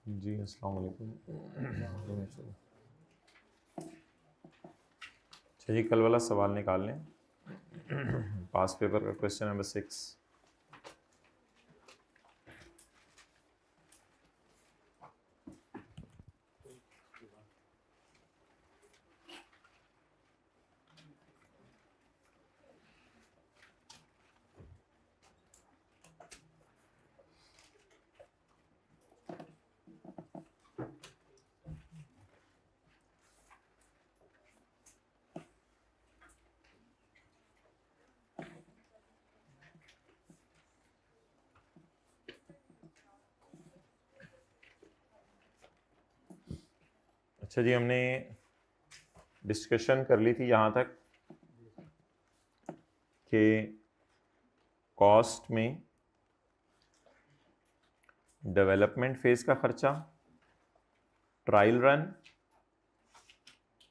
जी अस्सलाम वालेकुम। अच्छा जी, कल वाला सवाल निकाल लें। पास पेपर का क्वेश्चन नंबर 6। अच्छा जी, हमने डिस्कशन कर ली थी यहाँ तक कि कॉस्ट में डेवलपमेंट फेज का खर्चा, ट्रायल रन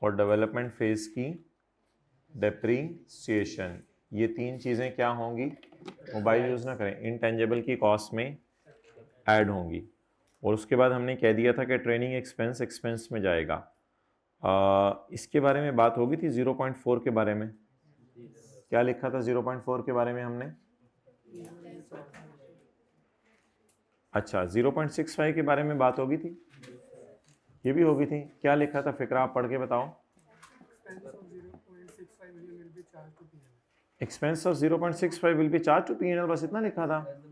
और डेवलपमेंट फेज की डेप्रीसिएशन, ये तीन चीज़ें क्या होंगी? मोबाइल यूज़ ना करें, इनटेंजिबल की कॉस्ट में ऐड होंगी। और उसके बाद हमने कह दिया था कि ट्रेनिंग एक्सपेंस में जाएगा। इसके बारे में बात होगी थी 0.4 के बारे में। क्या लिखा था 0.4 के बारे में हमने? अच्छा, 0.65 के बारे में बात होगी थी, ये भी होगी थी। क्या लिखा था फिक्रा, आप पढ़ के बताओ। Expense of 0.65 will be charge to P&L, बस इतना लिखा था।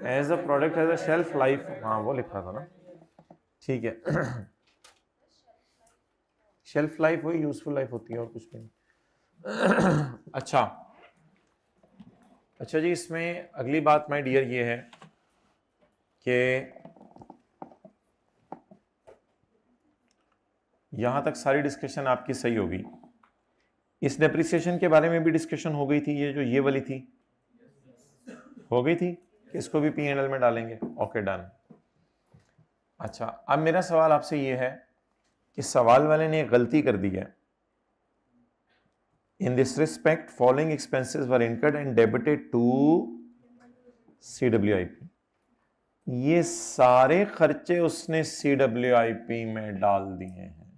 As a product as a shelf life, हाँ वो लिखा था ना, ठीक है। शेल्फ लाइफ वही यूजफुल लाइफ होती है और कुछ भी नहीं। अच्छा जी, इसमें अगली बात माय डियर ये है कि यहां तक सारी डिस्कशन आपकी सही होगी। इस डेप्रिसिएशन के बारे में भी डिस्कशन हो गई थी, ये जो ये वाली थी हो गई थी कि इसको भी P&L में डालेंगे। Okay done. अच्छा, अब मेरा सवाल आपसे ये है कि सवाल वाले ने एक गलती कर दी है। In this respect following expenses were incurred and debited to CWIP। ये सारे खर्चे उसने CWIP में डाल दिए हैं,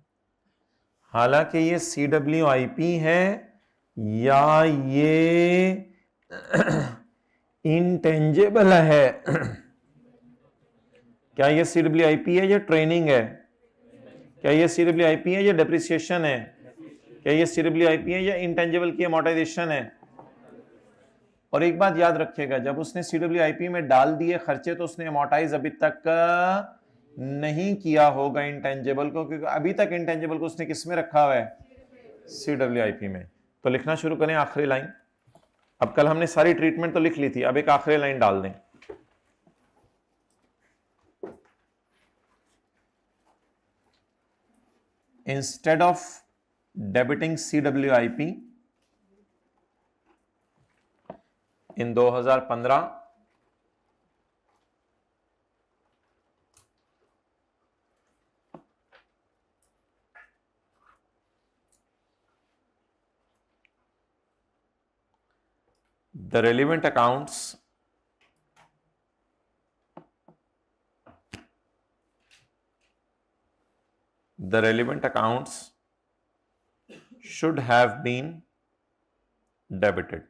हालांकि ये CWIP है या ये इंटेंजिबल है। क्या ये CWIP है या ट्रेनिंग है? क्या ये CWIP है या डेप्रिसिएशन है? क्या ये CWIP है या इंटेंजिबल की अमोर्टाइजेशन है? और एक बात याद रखिएगा, जब उसने CWIP में डाल दिए खर्चे तो उसने अमोर्टाइज अभी तक नहीं किया होगा इंटेंजिबल को, क्योंकि अभी तक इंटेंजिबल को उसने किस में रखा हुआ है? CWIP में। तो लिखना शुरू करें आखिरी लाइन। अब कल हमने सारी ट्रीटमेंट तो लिख ली थी, अब एक आखिरी लाइन डाल दें। Instead of debiting CWIP in 2015, the relevant accounts should have been debited।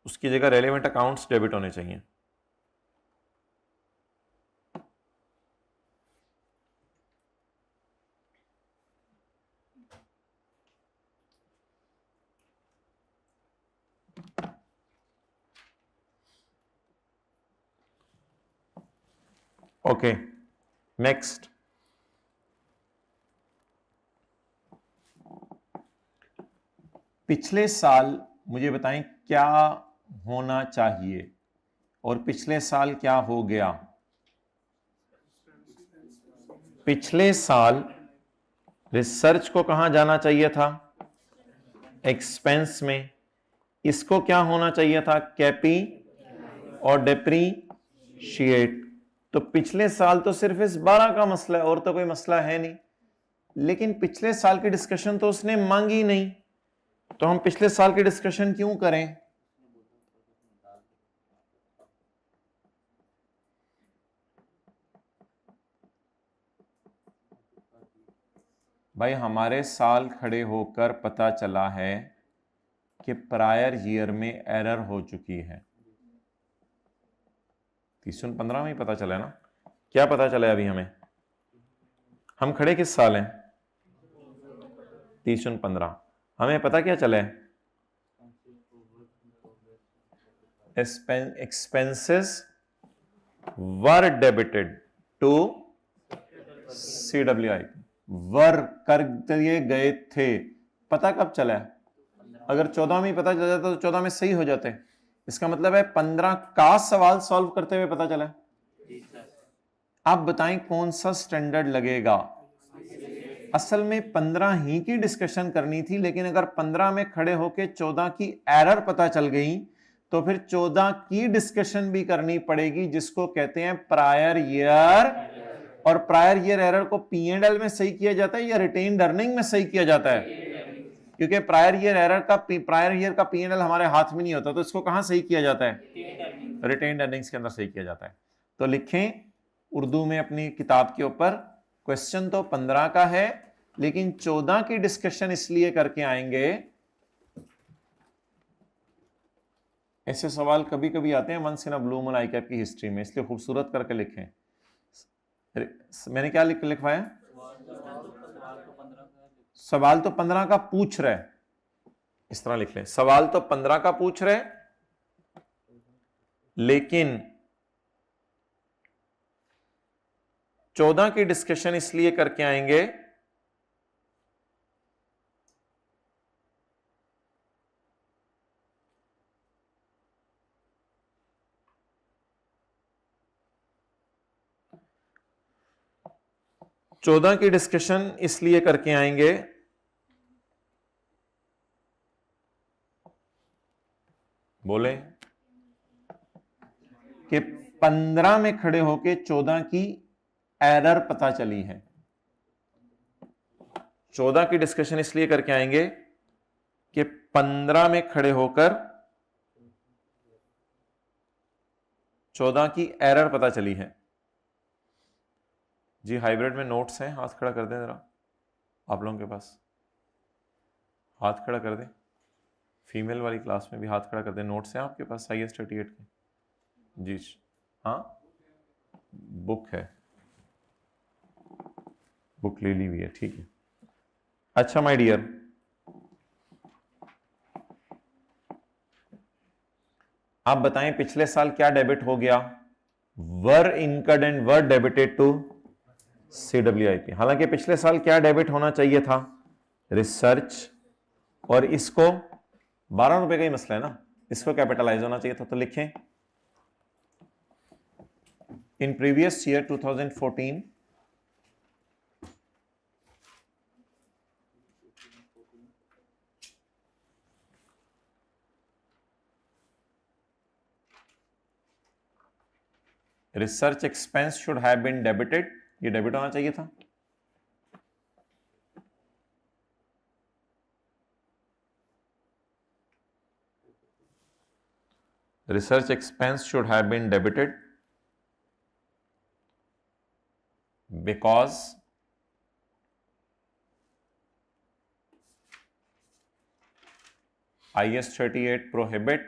उसकी जगह रेलिवेंट अकाउंट्स डेबिट होने चाहिए। Okay, next. पिछले साल मुझे बताएं क्या होना चाहिए और पिछले साल क्या हो गया? पिछले साल रिसर्च को कहां जाना चाहिए था? एक्सपेंस में। इसको क्या होना चाहिए था? कैपी और डेप्रीशिएट। तो पिछले साल तो सिर्फ इस 12 का मसला है और तो कोई मसला है नहीं, लेकिन पिछले साल की डिस्कशन तो उसने मांगी नहीं, तो हम पिछले साल की डिस्कशन क्यों करें? भाई हमारे साल खड़े होकर पता चला है कि प्रायर ईयर में एरर हो चुकी है। 315 में ही पता चला है ना। क्या पता चला है अभी हमें? हम खड़े किस साल हैं? 315। हमें पता क्या चला है? Expenses were debited to CWIP, were कर दिए गए थे। पता कब चला है? अगर 14 में पता चल जाता तो 14 में सही हो जाते। इसका मतलब है 15 का सवाल सॉल्व करते हुए पता चला। आप बताएं कौन सा स्टैंडर्ड लगेगा? असल में 15 ही की डिस्कशन करनी थी, लेकिन अगर 15 में खड़े होके 14 की एरर पता चल गई तो फिर 14 की डिस्कशन भी करनी पड़ेगी, जिसको कहते हैं प्रायर ईयर। और प्रायर ईयर एरर को P&L में सही किया जाता है या रिटेन्ड अर्निंग में सही किया जाता है? क्योंकि प्रायर ईयर एरर का प्रायर ईयर का P&L हमारे हाथ में नहीं होता, तो इसको कहां सही किया जाता है? रिटेन्ड अर्निंग्स के अंदर सही किया जाता है। तो लिखें उर्दू में अपनी किताब के ऊपर, क्वेश्चन तो 15 का है, लेकिन 14 की डिस्कशन इसलिए करके आएंगे। ऐसे सवाल कभी कभी आते हैं once in a blue moon ICAP की हिस्ट्री में, इसलिए खूबसूरत करके लिखें। मैंने क्या लिखवाया? सवाल तो 15 का पूछ रहे, इस तरह लिख लें, सवाल तो 15 का पूछ रहे, लेकिन 14 की डिस्कशन इसलिए करके आएंगे बोले कि 15 में खड़े होके 14 की एरर पता चली है। 14 की डिस्कशन इसलिए करके आएंगे कि 15 में खड़े होकर 14 की एरर पता चली है। जी हाइब्रिड में नोट्स हैं, हाथ खड़ा कर दें जरा, आप लोगों के पास हाथ खड़ा कर दें। फीमेल वाली क्लास में भी हाथ खड़ा कर दें। नोट्स हैं आपके पास IS 38 के? जी हाँ, बुक है, बुक ले ली हुई है, ठीक है। अच्छा माय डियर, आप बताएं पिछले साल क्या डेबिट हो गया? Were incurred and were debited to CWIP। हालांकि पिछले साल क्या डेबिट होना चाहिए था? रिसर्च। और इसको 12 रुपए का ही मसला है ना, इसको कैपिटलाइज होना चाहिए था। तो लिखें in previous year 2014 research expense should have been debited, ये डेबिट होना चाहिए था। Research expense should have been debited because IS 38 prohibit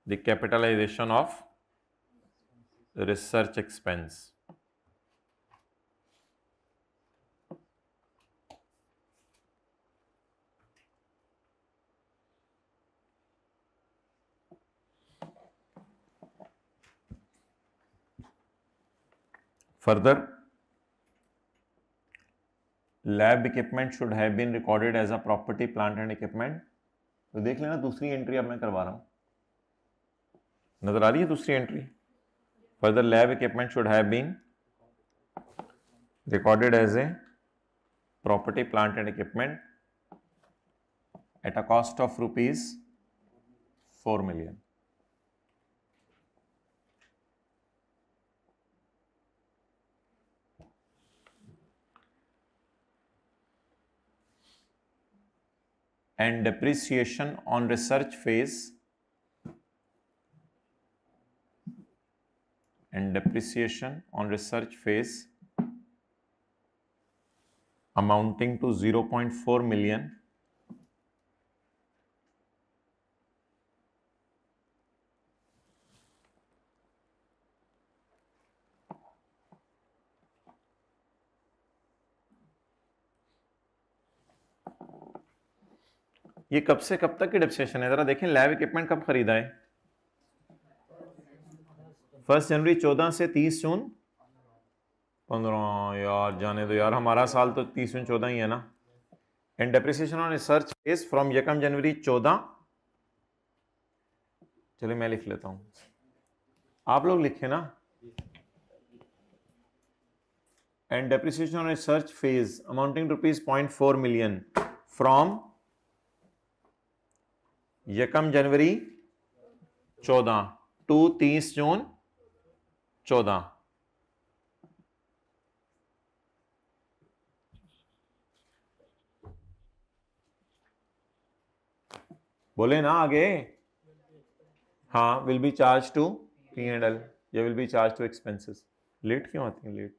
the capitalization of research expense. Further, lab equipment should have been recorded as a property, plant and equipment. तो देख लेना दूसरी entry अब मैं करवा रहा हूं, नजर आ रही है दूसरी entry? Further, lab equipment should have been recorded as a property, plant and equipment at a cost of rupees 4 million. And depreciation on research phase and depreciation on research phase amounting to 0.4 million ये कब से कब तक की depreciation है? जरा देखें, lab equipment कब खरीदा है? 1 जनवरी 14 से 30 जून 15। यार जाने दो यार, हमारा साल तो 30 जून 14 ही है ना। And depreciation on research phase from 1 January 14। चलिए मैं लिख लेता हूं, आप लोग लिखे ना। And depreciation on research phase amounting to ₹0.4 million from 1 January 14 to 30 June 14। बोले ना आगे। हाँ, will be charge to P&L या will be charge to expenses. Late क्यों आती है? Late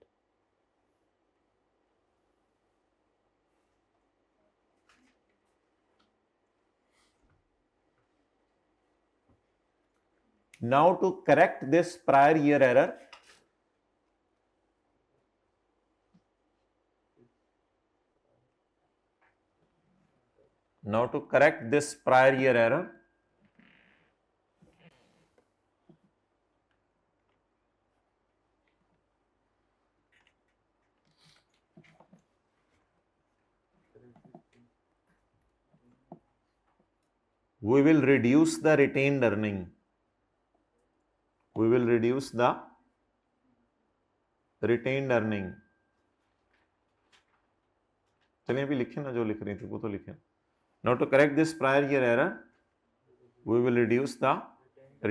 now to correct this prior year error, now to correct this prior year error, we will reduce the retained earning. We will reduce the retained earning. चलिए अभी लिखें ना, जो लिख रही थी वो तो लिखें। Now to correct this prior year error, we will reduce the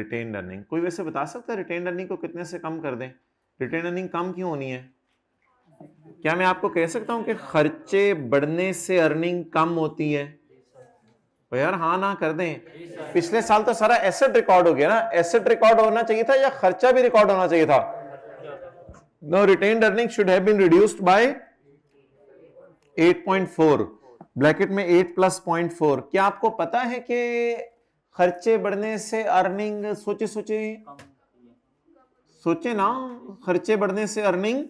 retained earning. कोई वैसे बता सकता है retained earning को कितने से कम कर दें? retained earning कम क्यों होनी है? क्या मैं आपको कह सकता हूं कि खर्चे बढ़ने से अर्निंग कम होती है? तो यार हाँ ना कर दें। पिछले साल तो सारा एसेट रिकॉर्ड हो गया ना। एसेट रिकॉर्ड होना चाहिए था या खर्चा भी रिकॉर्ड होना चाहिए था? No, retained earning should have been reduced by 8.4, bracket में 8 + 0.4। क्या आपको पता है कि खर्चे बढ़ने से अर्निंग, सोचे ना, खर्चे बढ़ने से अर्निंग,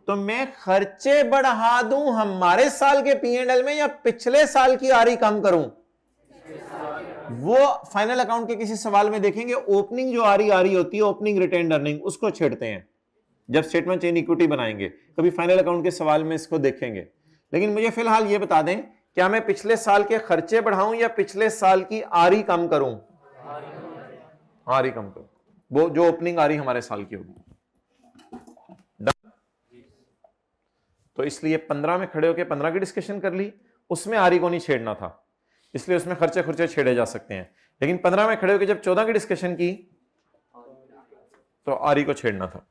तो मैं खर्चे बढ़ा दूं हमारे साल के P&L में या पिछले साल की आरी कम करूं? वो फाइनल अकाउंट के किसी सवाल में देखेंगे। ओपनिंग जो आरी होती है, ओपनिंग रिटेन्ड अर्निंग, उसको छेड़ते हैं जब स्टेटमेंट चेन इक्विटी बनाएंगे। कभी फाइनल अकाउंट के सवाल में इसको देखेंगे। लेकिन मुझे फिलहाल ये बता दें, क्या मैं पिछले साल के खर्चे बढ़ाऊं या पिछले साल की आरी कम करूं? आरी कम करूं, वो जो ओपनिंग आरी हमारे साल की होगी। तो इसलिए 15 में खड़े होकर 15 की डिस्कशन कर ली, उसमें आरी को नहीं छेड़ना था, इसलिए उसमें खर्चे खुर्चे छेड़े जा सकते हैं। लेकिन 15 में खड़े होकर जब 14 की डिस्कशन की तो आरी को छेड़ना था।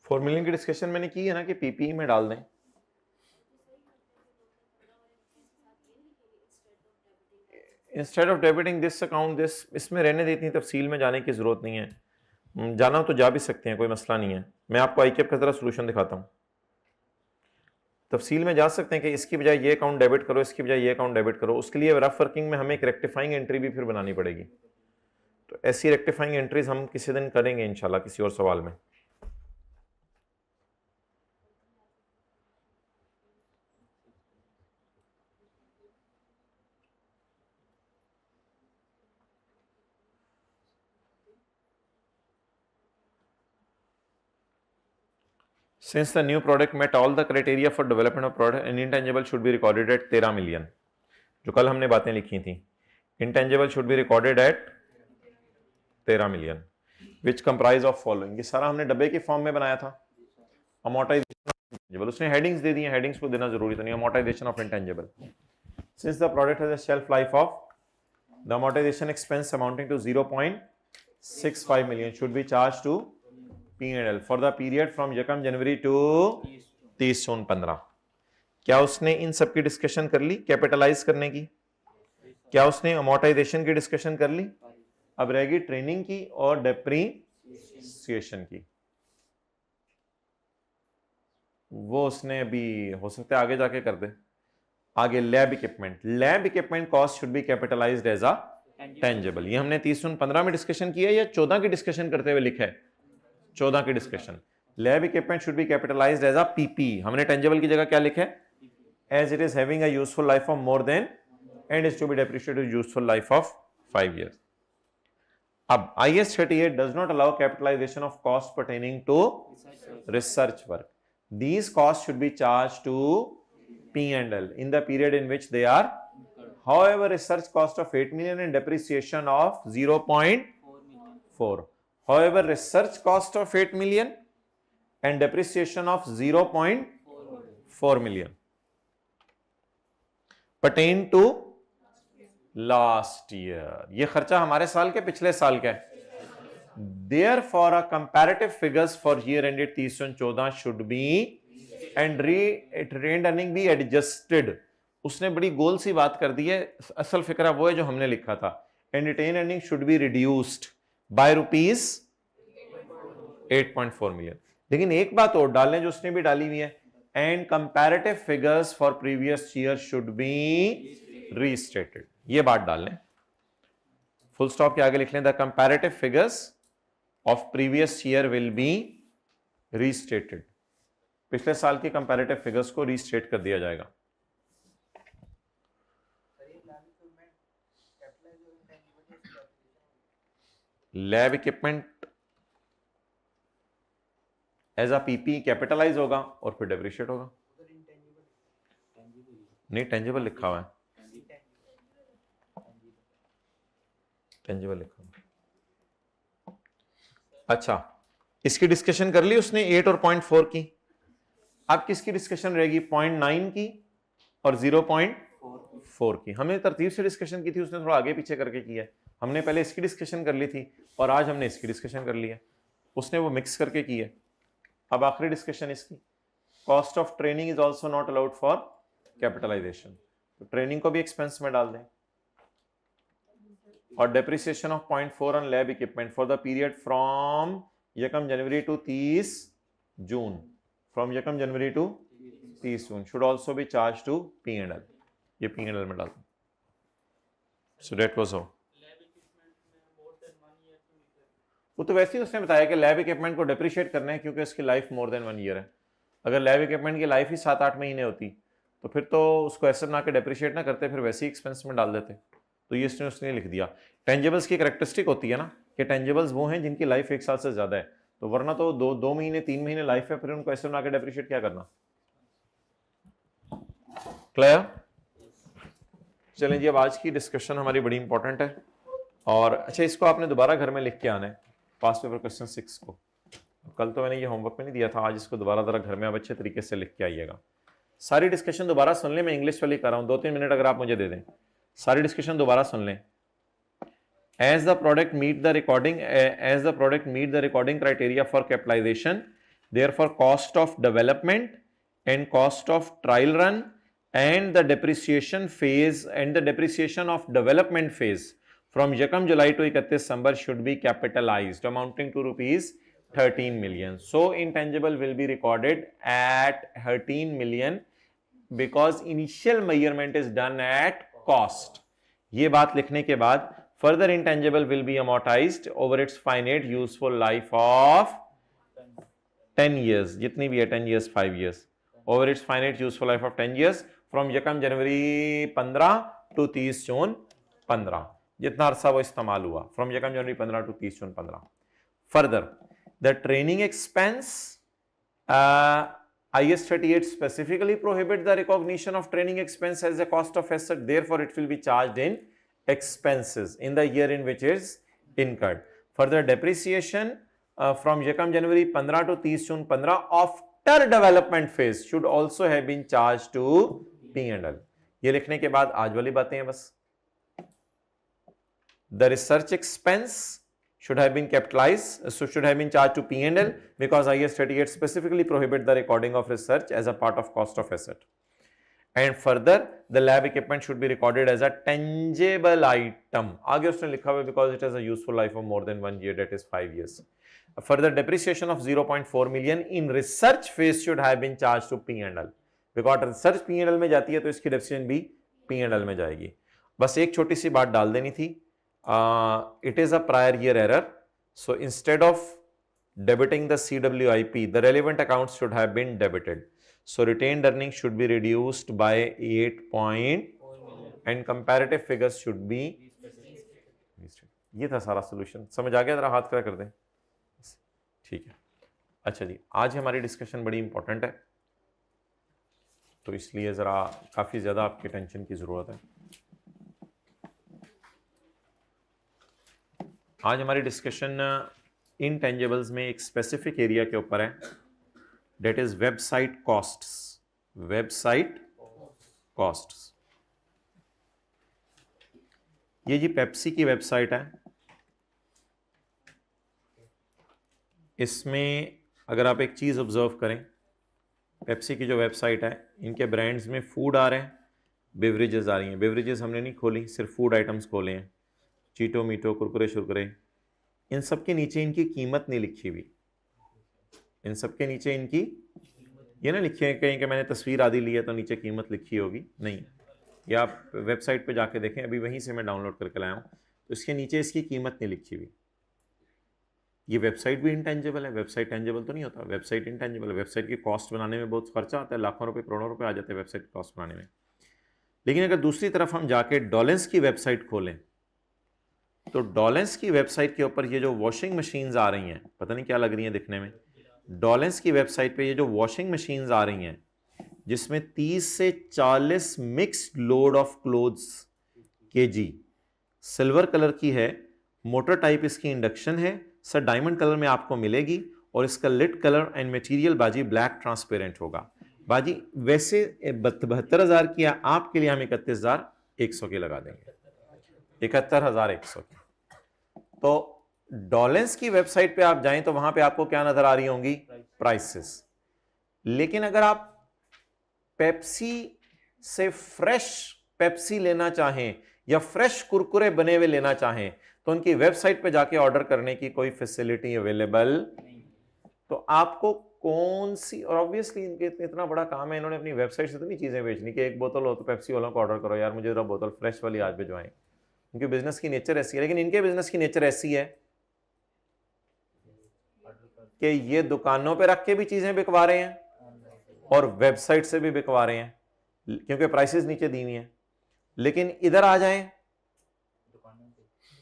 $4 million की डिस्कशन मैंने की है ना कि पीपीई में डाल दें। Instead of debiting this account this, इसमें रहने देती, तफसील में जाने की जरूरत नहीं है। जाना तो जा भी सकते हैं, कोई मसला नहीं है। मैं आपको आईकेप का जरा सोल्यूशन दिखाता हूँ। तफसील में जा सकते हैं कि इसकी बजाय ये अकाउंट डेबिट करो, इसकी बजाय ये अकाउंट डेबिट करो। उसके लिए रफ वर्किंग में हमें एक रेक्टिफाइंग एंट्री भी फिर बनानी पड़ेगी। तो ऐसी रेक्टिफाइंग एंट्रीज हम किसी दिन करेंगे इंशाल्लाह, किसी और सवाल में। Since the new product met all the criteria for development of product, an intangible should be recorded at 13 million. जो कल हमने बातें लिखी थी, intangible should be recorded at 13 million, which comprise of following। ये सारा हमने डब्बे के फॉर्म में बनाया था। Amortization of intangible, उसने हेडिंग्स दे दी हैं, हेडिंग्स को देना जरूरी तो नहीं। Amortization of intangible, since the product has a shelf life of, the amortization expense amounting to 0.6 65 million should be charged to P&L for the period from 1 January to 30 जून 15। क्या उसने इन सब की डिस्कशन कर ली कैपिटलाइज करने की? क्या उसने अमोर्टाइजेशन की डिस्कशन कर ली? अब रहेगी ट्रेनिंग की और डेप्रीसिएशन की। वो उसने अभी हो सकता है आगे जाके कर दे। आगे lab equipment cost should be capitalised as a tangible. ये हमने 30 जून 15 में डिस्कशन किया या 14 की डिस्कशन करते हुए लिखा है? 14 की discussion. Lab equipment should be capitalised as a PP. हमने टेंजिबल की जगह क्या लिखा है? As it is having a useful life of more than and is to be depreciated useful life of 5 years। अब IS 38 does not allow capitalization of costs pertaining to research work. These costs should be charged to P&L in the period in which they are. However, research cost of 8 million and depreciation of 0.4. However, research cost of 8 million and depreciation of 0.4 million pertain to last year. ये खर्चा हमारे साल के पिछले साल का है। Therefore, a comparative figures for year ended 30 June 14 should be and retained earning be adjusted। उसने बड़ी गोल सी बात कर दी है, असल फिक्रा वो है जो हमने लिखा था। And retained earning should be reduced by rupees 8.4 million। लेकिन एक बात और डाल लें जो उसने भी डाली हुई है, and comparative figures for previous year should be restated। ये बात डाल लें, फुल स्टॉप के आगे लिख लें the comparative figures of previous year will be restated. पिछले साल के कंपैरेटिव फिगर्स को रीस्टेट कर दिया जाएगा। Lab equipment as a PP capitalise होगा और फिर डेप्रिशिएट होगा। नहीं, टेंजिबल लिखा हुआ है, टेंजिबल लिखा हुआ। अच्छा, इसकी डिस्कशन कर ली उसने 8 और 0.4 की। अब किसकी डिस्कशन रहेगी? 0.9 की और 0.4 की। हमने तरतीब से डिस्कशन की थी, उसने थोड़ा आगे पीछे करके किया है। हमने पहले इसकी डिस्कशन कर ली थी और आज हमने इसकी डिस्कशन कर ली है, उसने वो मिक्स करके की है। अब आखिरी डिस्कशन इसकी, cost of training is also not allowed for capitalisation. तो ट्रेनिंग को भी एक्सपेंस में डाल दें। और depreciation of 0.4 on lab equipment for the period from 1 January to 30 June, from 1 January to 30 June should also be charge to P&L। ये P&L में डाल दो। So that was how. वो तो वैसे ही उसने बताया कि लैब इक्विपमेंट को डेप्रिशिएट करना है क्योंकि इसकी लाइफ मोर देन 1 ईयर है। अगर लैब इक्विपमेंट की लाइफ ही 7-8 महीने होती तो फिर तो उसको ऐसे बना के डेप्रिशिएट ना करते, फिर वैसे ही एक्सपेंस में डाल देते। तो ये उसने लिख दिया। टेंजिबल्स की कैरेक्टरिस्टिक होती है ना कि टेंजिबल्स वो हैं जिनकी लाइफ 1 साल से ज्यादा है, तो वरना तो 2 महीने 3 महीने लाइफ है, फिर उनको ऐसे बना के डेप्रिशिएट क्या करना। क्लियर? चलें जी, अब आज की डिस्कशन हमारी बड़ी इंपॉर्टेंट है। और अच्छा, इसको आपने दोबारा घर में लिख के आना है, पास्ट पेपर क्वेश्चन 6 को। कल तो मैंने ये होमवर्क में नहीं दिया था, आज इसको दोबारा जरा घर में आप अच्छे तरीके से लिख के आइएगा। सारी डिस्कशन दोबारा सुन लें, मैं इंग्लिश वाली कर रहा हूँ, 2-3 मिनट अगर आप मुझे दे दें, सारी डिस्कशन दोबारा सुन लें। As the product meet the recording criteria for capitalization, therefore cost of development and cost of trial run and the depreciation phase and the depreciation of development phase from 1 July to 31 December should be capitalized, amounting to rupees 13 million. So intangible will be recorded at 13 million because initial measurement is done at cost. ये बात लिखने के बाद further intangible will be amortized over its finite useful life of 10 years, जितनी भी है 10 years 5 years, over its finite useful life of 10 years from 1 January 15 to 30 जून 15, जितना अरसा वो इस्तेमाल हुआ, from 1 January 15 to 30 June 15। Further, the training expense IS 38 specifically prohibits the recognition of training expense as a cost of asset, therefore it will be charged in expenses in the year in which it is incurred. Further, depreciation from 1 January 15 to 30 June 15 after development phase should also have been charged to P&L. ये लिखने के बाद आज वाली बातें हैं बस। The research expense should have been capitalized, so should have been charged to P&L because IAS 38 specifically prohibit the recording of research as a part of cost of asset. And further, the lab equipment should be recorded as a tangible item. आगे उसने लिखा हुआ because it has a useful life of more than 1 year, that is 5 years. A further depreciation of 0.4 million in research phase should have been charged to P&L. Because research P&L में जाती है तो इसकी depreciation भी P&L में जाएगी. बस एक छोटी सी बात डाल देनी थी. It is a prior year error. So instead of debiting the CWIP, the relevant accounts should have been debited. So retained earnings should be reduced by 8 and comparative figures should be. ये था सारा solution. समझ आ गया? जरा हाथ खड़ा कर दें. ठीक है. अच्छा जी, आज हमारी डिस्कशन बड़ी इंपॉर्टेंट है तो इसलिए जरा काफी ज्यादा आपकी टेंशन की जरूरत है. आज हमारी डिस्कशन इनटेंजिबल्स में एक स्पेसिफिक एरिया के ऊपर है, that is website costs. Website costs. ये जी पेप्सी की वेबसाइट है. इसमें अगर आप एक चीज ऑब्जर्व करें, पेप्सी की जो वेबसाइट है, इनके ब्रांड्स में फूड आ रहे हैं, बेवरेजेस आ रही हैं. बेवरेजेस हमने नहीं खोली, सिर्फ फूड आइटम्स खोले हैं. चीटो मीटो, कुरकुरे शुरकुरे, इन सब के नीचे इनकी कीमत नहीं लिखी हुई. इन सब के नीचे इनकी ये ना लिखी है कहीं कि मैंने तस्वीर आदि ली है तो नीचे कीमत लिखी होगी, नहीं. या आप वेबसाइट पे जाके देखें, अभी वहीं से मैं डाउनलोड करके लाया हूँ, तो इसके नीचे इसकी कीमत नहीं लिखी हुई. ये वेबसाइट भी इंटेंजिबल है. वेबसाइट टेंजिबल तो नहीं होता, वेबसाइट इंटेंजिबल है. वेबसाइट की कॉस्ट बनाने में बहुत खर्चा आता है, लाखों रुपए करोड़ों रुपए आ जाते हैं वेबसाइट कॉस्ट बनाने में. लेकिन अगर दूसरी तरफ हम जाके डॉलेंस की वेबसाइट खोलें तो डॉलेंस की वेबसाइट के ऊपर ये जो वॉशिंग मशीन्स आ रही हैं, पता नहीं क्या लग रही हैं दिखने में, डॉलेंस की वेबसाइट पे ये जो वॉशिंग मशीन्स आ रही हैं जिसमें 30 से 40 mixed load of clothes KG, silver colour की है, मोटर टाइप इसकी इंडक्शन है, सर डायमंड कलर में आपको मिलेगी और इसका लिट कलर एंड मटेरियल बाजी ब्लैक ट्रांसपेरेंट होगा. बाजी वैसे 72,000 की, आपके लिए हम 31,100 की लगा देंगे. 71,100 की. तो डॉलेंस की वेबसाइट पे आप जाएं तो वहां पे आपको क्या नजर आ रही होंगी? प्राइसेस. लेकिन अगर आप पेप्सी से फ्रेश पेप्सी लेना चाहें या फ्रेश कुरकुरे बने हुए लेना चाहें तो उनकी वेबसाइट पे जाके ऑर्डर करने की कोई फैसिलिटी अवेलेबल नहीं. तो आपको कौन सी, और ऑब्वियसली इनके इतना बड़ा काम है, इन्होंने अपनी वेबसाइट से इतनी चीजें बेचनी कि एक बोतल हो तो पेप्सी वालों को ऑर्डर करो, यार मुझे जरा बोतल फ्रेश वाली आज भिजवाएं. उनके बिजनेस की नेचर ऐसी है. लेकिन इनके बिजनेस की नेचर ऐसी है कि ये दुकानों पे रख के भी चीजें बिकवा रहे हैं और वेबसाइट से भी बिकवा रहे हैं क्योंकि प्राइसेस नीचे दी हुई हैं. लेकिन इधर आ जाएं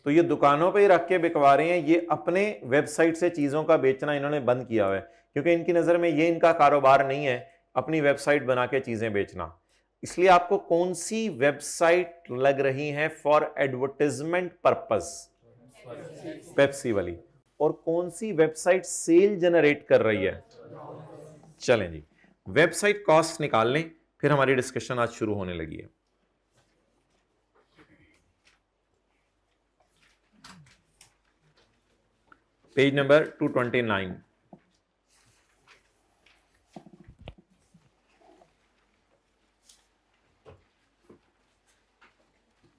तो ये दुकानों पे ही रख के बिकवा रहे हैं. ये अपने वेबसाइट से चीजों का बेचना इन्होंने बंद किया हुआ है क्योंकि इनकी नजर में ये इनका कारोबार नहीं है अपनी वेबसाइट बना के चीजें बेचना. इसलिए आपको कौन सी वेबसाइट लग रही है फॉर एडवर्टाइजमेंट पर्पस? पेप्सी वाली. और कौन सी वेबसाइट सेल जनरेट कर रही है? चलें जी, वेबसाइट कॉस्ट निकाल लें, फिर हमारी डिस्कशन आज शुरू होने लगी है. Page number 229.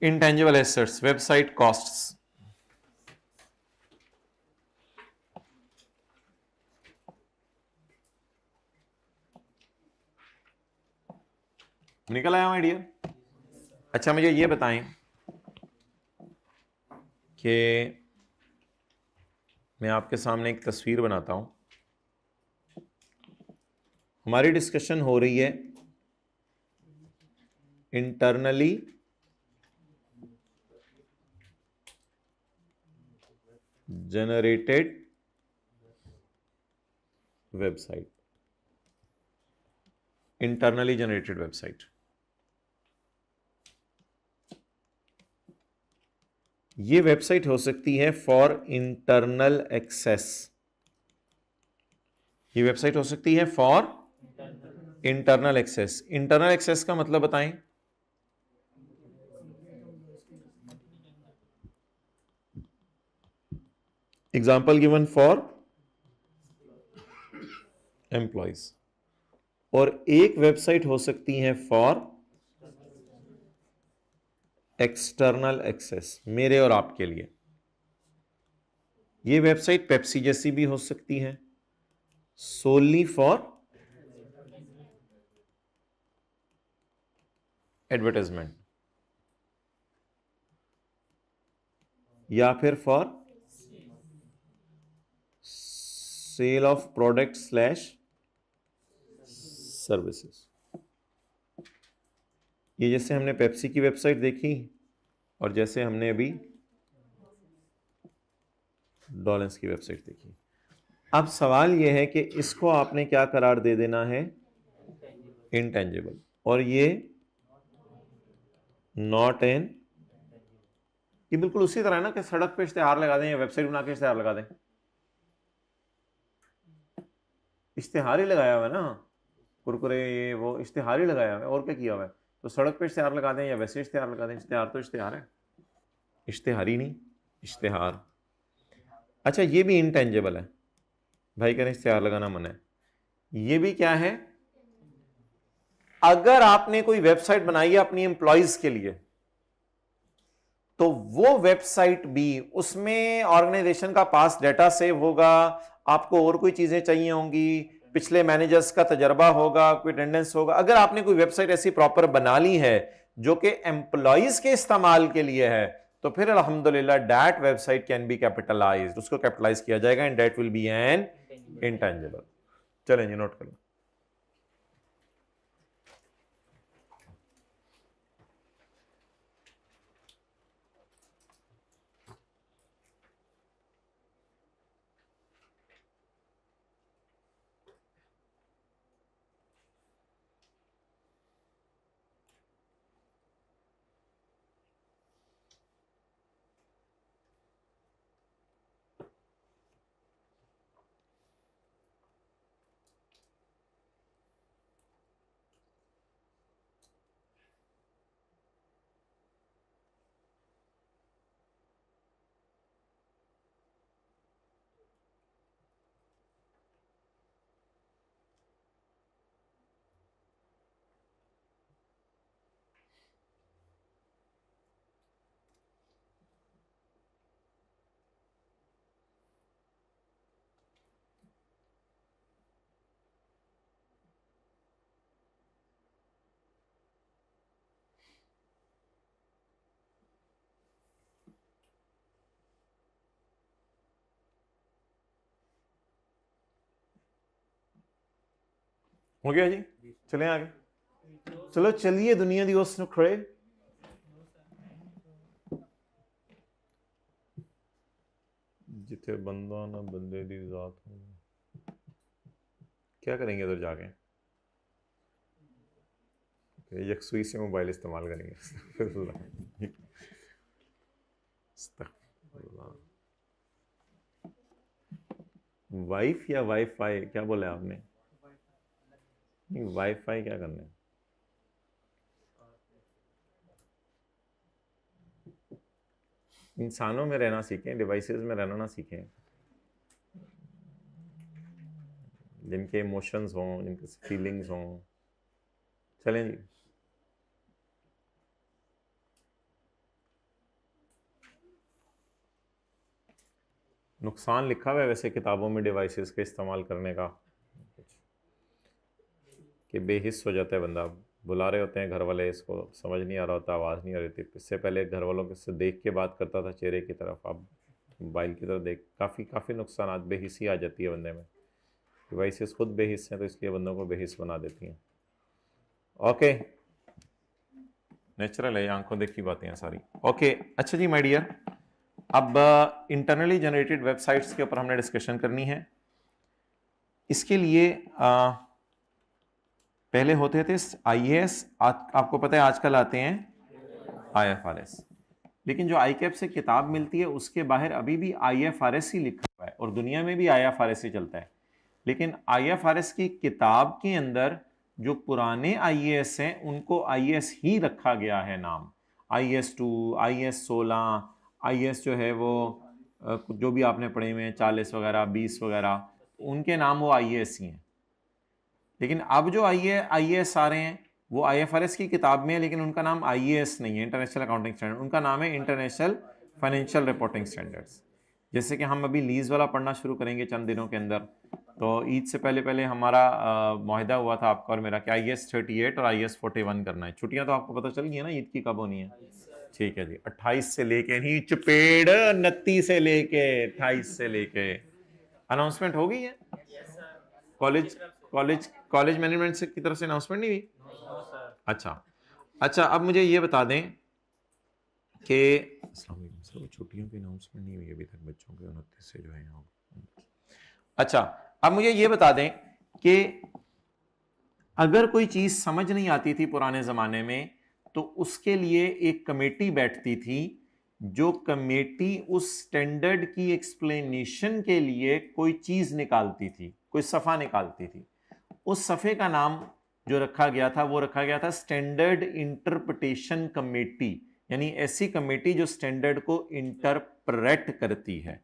Intangible assets, website costs. निकल आया माय डियर? अच्छा मुझे ये बताएं कि मैं आपके सामने एक तस्वीर बनाता हूं. हमारी डिस्कशन हो रही है internally generated website. Internally generated website. ये वेबसाइट हो सकती है फॉर इंटरनल एक्सेस. ये वेबसाइट हो सकती है for internal access. Internal access का मतलब बताएं. एग्जाम्पल गिवन फॉर एम्प्लॉयज, और एक वेबसाइट हो सकती है फॉर एक्सटर्नल एक्सेस, मेरे और आपके लिए। ये वेबसाइट पेप्सी जैसी भी हो सकती है, सोनली फॉर एडवर्टाइजमेंट, या फिर for sale of product slash services. ये जैसे हमने पेप्सी की वेबसाइट देखी और जैसे हमने अभी डॉलेंस की वेबसाइट देखी। अब सवाल यह है कि इसको आपने क्या करार दे देना है, इंटेंजिबल, और ये नॉट एन, ये बिल्कुल उसी तरह है ना कि सड़क पे इश्तेहार लगा दें या वेबसाइट बना के इश्तेहार लगा दें। इश्तेहार ही लगाया हुआ है ना, कुरकुरे ये वो इश्तेहार ही लगाया हुआ है, और क्या किया हुआ है। तो सड़क पे इश्तेहार लगा दें या वैसे इश्तेहार लगा दें, इश्तेहार तो इश्तेहार है, इश्तेहारी नहीं इश्तेहार। अच्छा ये भी इंटेंजिबल है, भाई करें इश्तेहार लगाना मना है। ये भी क्या है, अगर आपने कोई वेबसाइट बनाई है अपनी एम्प्लॉयज के लिए, तो वो वेबसाइट भी, उसमें ऑर्गेनाइजेशन का पास डेटा सेव होगा, आपको और कोई चीजें चाहिए होंगी, पिछले मैनेजर्स का तजर्बा होगा, कोई अटेंडेंस होगा। अगर आपने कोई वेबसाइट ऐसी प्रॉपर बना ली है जो कि एम्प्लॉयज के इस्तेमाल के लिए है, तो फिर अल्हम्दुलिल्लाह that website can be capitalised, उसको कैपिटलाइज किया जाएगा, and that will be N intangible. चलें जी, नोट कर लो। हो गया जी, चलें आगे। चलो चलिए दुनिया दी उस खड़े। जिथे बंदा ना बंदे दी जात हो, क्या करेंगे उधर जाके, यकसुई से मोबाइल इस्तेमाल करेंगे। वाइफ या वाईफाई, क्या बोला आपने? नहीं, वाईफाई क्या करना है? इंसानों में रहना सीखें, डिवाइसेस में रहना ना सीखें, जिनके इमोशंस हों, जिनके फीलिंग्स हों। चलें जी, नुकसान लिखा हुआ है वैसे किताबों में डिवाइसेस के इस्तेमाल करने का, कि बेहिस हो जाता है बंदा, बुला रहे होते हैं घर वाले, इसको समझ नहीं आ रहा होता, आवाज़ नहीं आ रही थी, इससे पहले घर वालों के से देख के बात करता था चेहरे की तरफ, अब मोबाइल की तरफ देख, काफ़ी नुकसान, बेहिसी आ जाती है बंदे में। डिवाइसेस खुद बेहिस हैं तो इसलिए बंदों को बेहिस बना देती हैं। ओके, नेचुरल है, आंखों देखी बातें हैं सारी। ओके अच्छा जी माय डियर, अब इंटरनली जनरेटेड वेबसाइट्स के ऊपर हमने डिस्कशन करनी है। इसके लिए पहले होते थे IAS, आपको पता है आजकल आते हैं IFRS, लेकिन जो ICAP से किताब मिलती है उसके बाहर अभी भी IFRS ही लिखा हुआ है, और दुनिया में भी IFRS ही चलता है। लेकिन IFRS की किताब के अंदर जो पुराने IAS हैं उनको IAS ही रखा गया है नाम, IAS 2, IAS 16, IAS जो है वो जो भी आपने पढ़े हुए हैं 40 वगैरह 20 वगैरह, उनके नाम वो IAS ही हैं। लेकिन अब जो IAS आ रहे हैं वो IFRS की किताब में है, लेकिन उनका नाम IAS नहीं है, इंटरनेशनल अकाउंटिंग स्टैंडर्ड, उनका नाम है इंटरनेशनल फाइनेंशियल रिपोर्टिंग स्टैंडर्ड्स। जैसे कि हम अभी लीज वाला पढ़ना शुरू करेंगे चंद दिनों के अंदर, तो ईद से पहले पहले हमारा मुआहिदा हुआ था आपका और मेरा कि IAS 38 और IAS 41 करना है। छुट्टियां तो आपको पता चल गई है ना ईद की कब होनी है? ठीक है जी, 28 से लेके नहीं चपेड़ 29 से लेके 28 से लेके अनाउंसमेंट हो गई है। कॉलेज कॉलेज कॉलेज मैनेजमेंट से की तरफ से अनाउंसमेंट नहीं हुई? अच्छा अच्छा, अब मुझे ये बता दें कि सर छुट्टियों की अनाउंसमेंट नहीं हुई अभी तक बच्चों के 29 से जो है यहाँ। अच्छा, अब मुझे ये बता दें कि अगर कोई चीज समझ नहीं आती थी पुराने जमाने में तो उसके लिए एक कमेटी बैठती थी, जो कमेटी उस स्टैंडर्ड की एक्सप्लेनेशन के लिए कोई चीज निकालती थी, कोई सफा निकालती थी। उस सफे का नाम जो रखा गया था वो रखा गया था स्टैंडर्ड इंटरप्रिटेशन कमेटी, यानी ऐसी कमेटी जो स्टैंडर्ड को इंटरप्रेट करती है।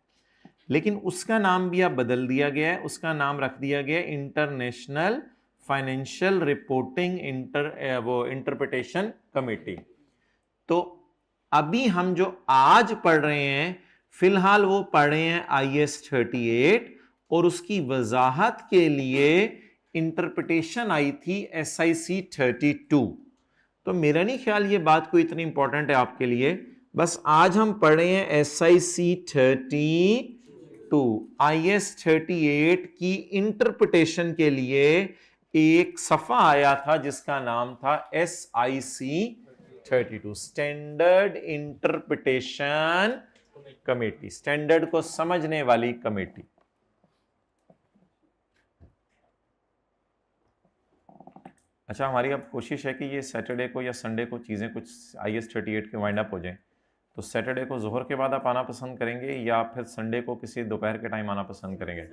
लेकिन उसका नाम भी अब बदल दिया गया है, उसका नाम रख दिया गया है international financial reporting interpretation committee. तो अभी हम जो आज पढ़ रहे हैं फिलहाल वो पढ़ रहे हैं IAS 38, और उसकी वजाहत के लिए इंटरप्रिटेशन आई थी SIC 32। तो मेरा नहीं ख्याल ये बात कोई इतनी इंपॉर्टेंट है आपके लिए, बस आज हम पढ़ रहे हैं SIC 32। IAS 38 की इंटरप्रिटेशन के लिए एक सफा आया था जिसका नाम था SIC 32, standard interpretation committee, standard को समझने वाली कमेटी। अच्छा, हमारी अब कोशिश है कि ये सैटरडे को या संडे को चीज़ें कुछ IAS 38 के वाइंड अप हो जाएं। तो सैटरडे को जोहर के बाद आप आना पसंद करेंगे या फिर संडे को किसी दोपहर के टाइम आना पसंद करेंगे?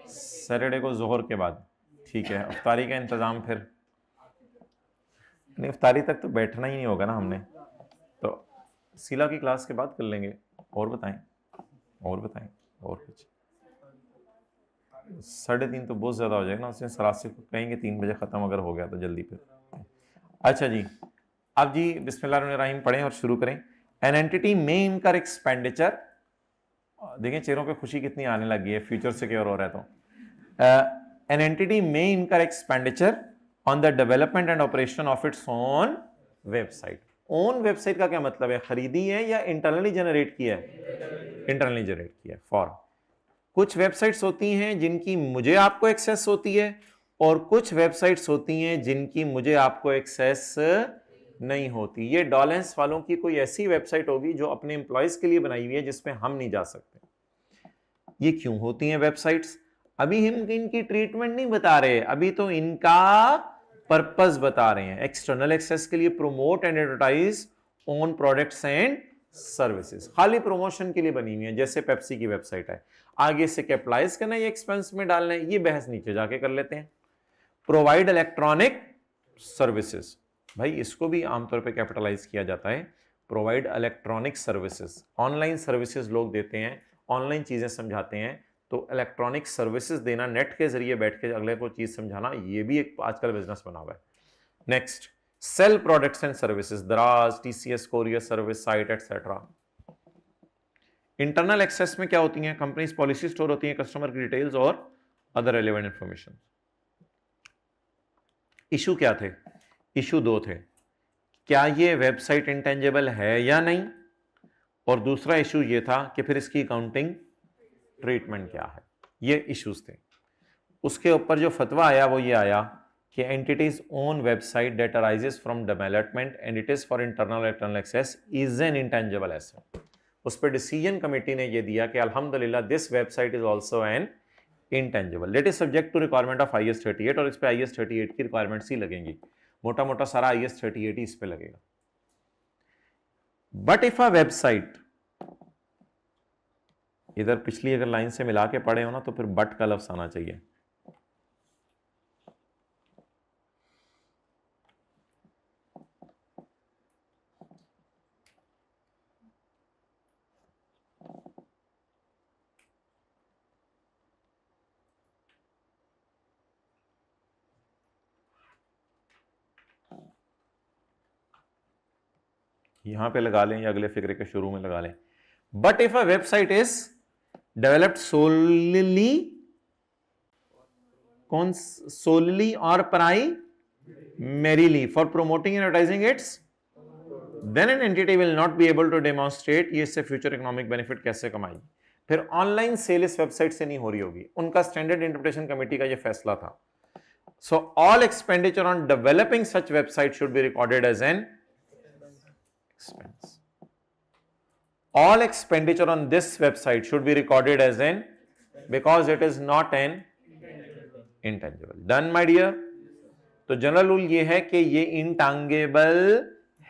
सैटरडे को जोहर के बाद, ठीक है। अफ्तारी का इंतज़ाम फिर नहीं, अफ्तारी तक तो बैठना ही नहीं होगा ना हमने, तो सीला की क्लास के बाद कर लेंगे। और बताएं, और बताएं, और कुछ? 3:30 तो बहुत ज़्यादा हो जाएगा ना, उसमें सरासी को कहेंगे 3 बजे ख़त्म अगर हो गया तो जल्दी फिर। अच्छा जी, अब जी बिस्मिल्लाहिर्रहमानिर्रहीम पढ़ें और शुरू करें। एन एंटिटी में इनकर एक्सपेंडिचर, देखें चेहरों पे खुशी कितनी आने लगी है, फ्यूचर सिक्योर हो रहा है तो। एन एंटिटी में इनकर expenditure on the development and operation of its own website. Own website का क्या मतलब है? खरीदी है या इंटरनली जनरेट किया है? इंटरनली जनरेट किया है। फॉर कुछ वेबसाइट्स होती हैं जिनकी मुझे आपको एक्सेस होती है, और कुछ वेबसाइट्स होती हैं जिनकी मुझे आपको एक्सेस नहीं होती। ये डॉलेंस वालों की कोई ऐसी वेबसाइट होगी जो अपने एम्प्लॉयज के लिए बनाई हुई है जिसमें हम नहीं जा सकते। ये क्यों होती हैं वेबसाइट्स? अभी हम इनकी ट्रीटमेंट नहीं बता रहे, अभी तो इनका पर्पस बता रहे हैं। एक्सटर्नल एक्सेस के लिए promote and advertise own products and services, खाली प्रमोशन के लिए बनी हुई है, जैसे पेप्सी की वेबसाइट है। आगे से कैपिटलाइज करना है, ये एक्सपेंस में डालना है, ये बहस नीचे जाके कर लेते हैं। प्रोवाइड इलेक्ट्रॉनिक सर्विसेज, भाई इसको भी आमतौर पे कैपिटलाइज किया जाता है। Provide electronic services, online services लोग देते हैं, ऑनलाइन चीजें समझाते हैं, तो इलेक्ट्रॉनिक सर्विसेज देना, नेट के जरिए बैठ के अगले को चीज समझाना, ये भी एक आजकल बिजनेस बना हुआ है। Next, sell products and services, Daraz, TCS courier service, site etcetera. Internal access में क्या होती हैं? कंपनीज पॉलिसी स्टोर होती हैं, कस्टमर की डिटेल्स और अदर रेलेवेंट इंफॉर्मेशन। इशू क्या थे? इशू दो थे, क्या ये वेबसाइट इंटेंजेबल है या नहीं, और दूसरा इशू ये था कि फिर इसकी अकाउंटिंग ट्रीटमेंट क्या है। ये इश्यूज थे। उसके ऊपर जो फतवा आया वो ये आया कि entities own website that arises from development and it is for internal external access is an intangible asset. उस पर डिसीजन कमेटी ने ये दिया कि अल्हम्दुलिल्लाह this website is also an intangible that is subject to requirement of IAS 38, और इस पे IAS 38 की रिक्वायरमेंट्स ही लगेंगी, मोटा मोटा सारा IAS 38 ही इस पे लगेगा। बट इफ अ वेबसाइट, इधर पिछली अगर लाइन से मिला के पढ़े हो ना तो फिर बट का लफ्ज आना चाहिए। यहां पे लगा लें या अगले फिक्रे के शुरू में लगा लें। But if a website is developed solely, कौन, सोलली और primarily for promoting and advertising its, then an entity will not be able to demonstrate ये इससे फ्यूचर इकोनॉमिक बेनिफिट कैसे कमाएगी। फिर ऑनलाइन सेल इस वेबसाइट से नहीं हो रही होगी, उनका स्टैंडर्ड इंटरप्रिटेशन कमेटी का ये फैसला था। So all expenditure on developing such website should be recorded as an expense. All expenditure on this website should be recorded as an, because it is not an intangible. Done my dear? तो general rule ये है कि ये इंटांगेबल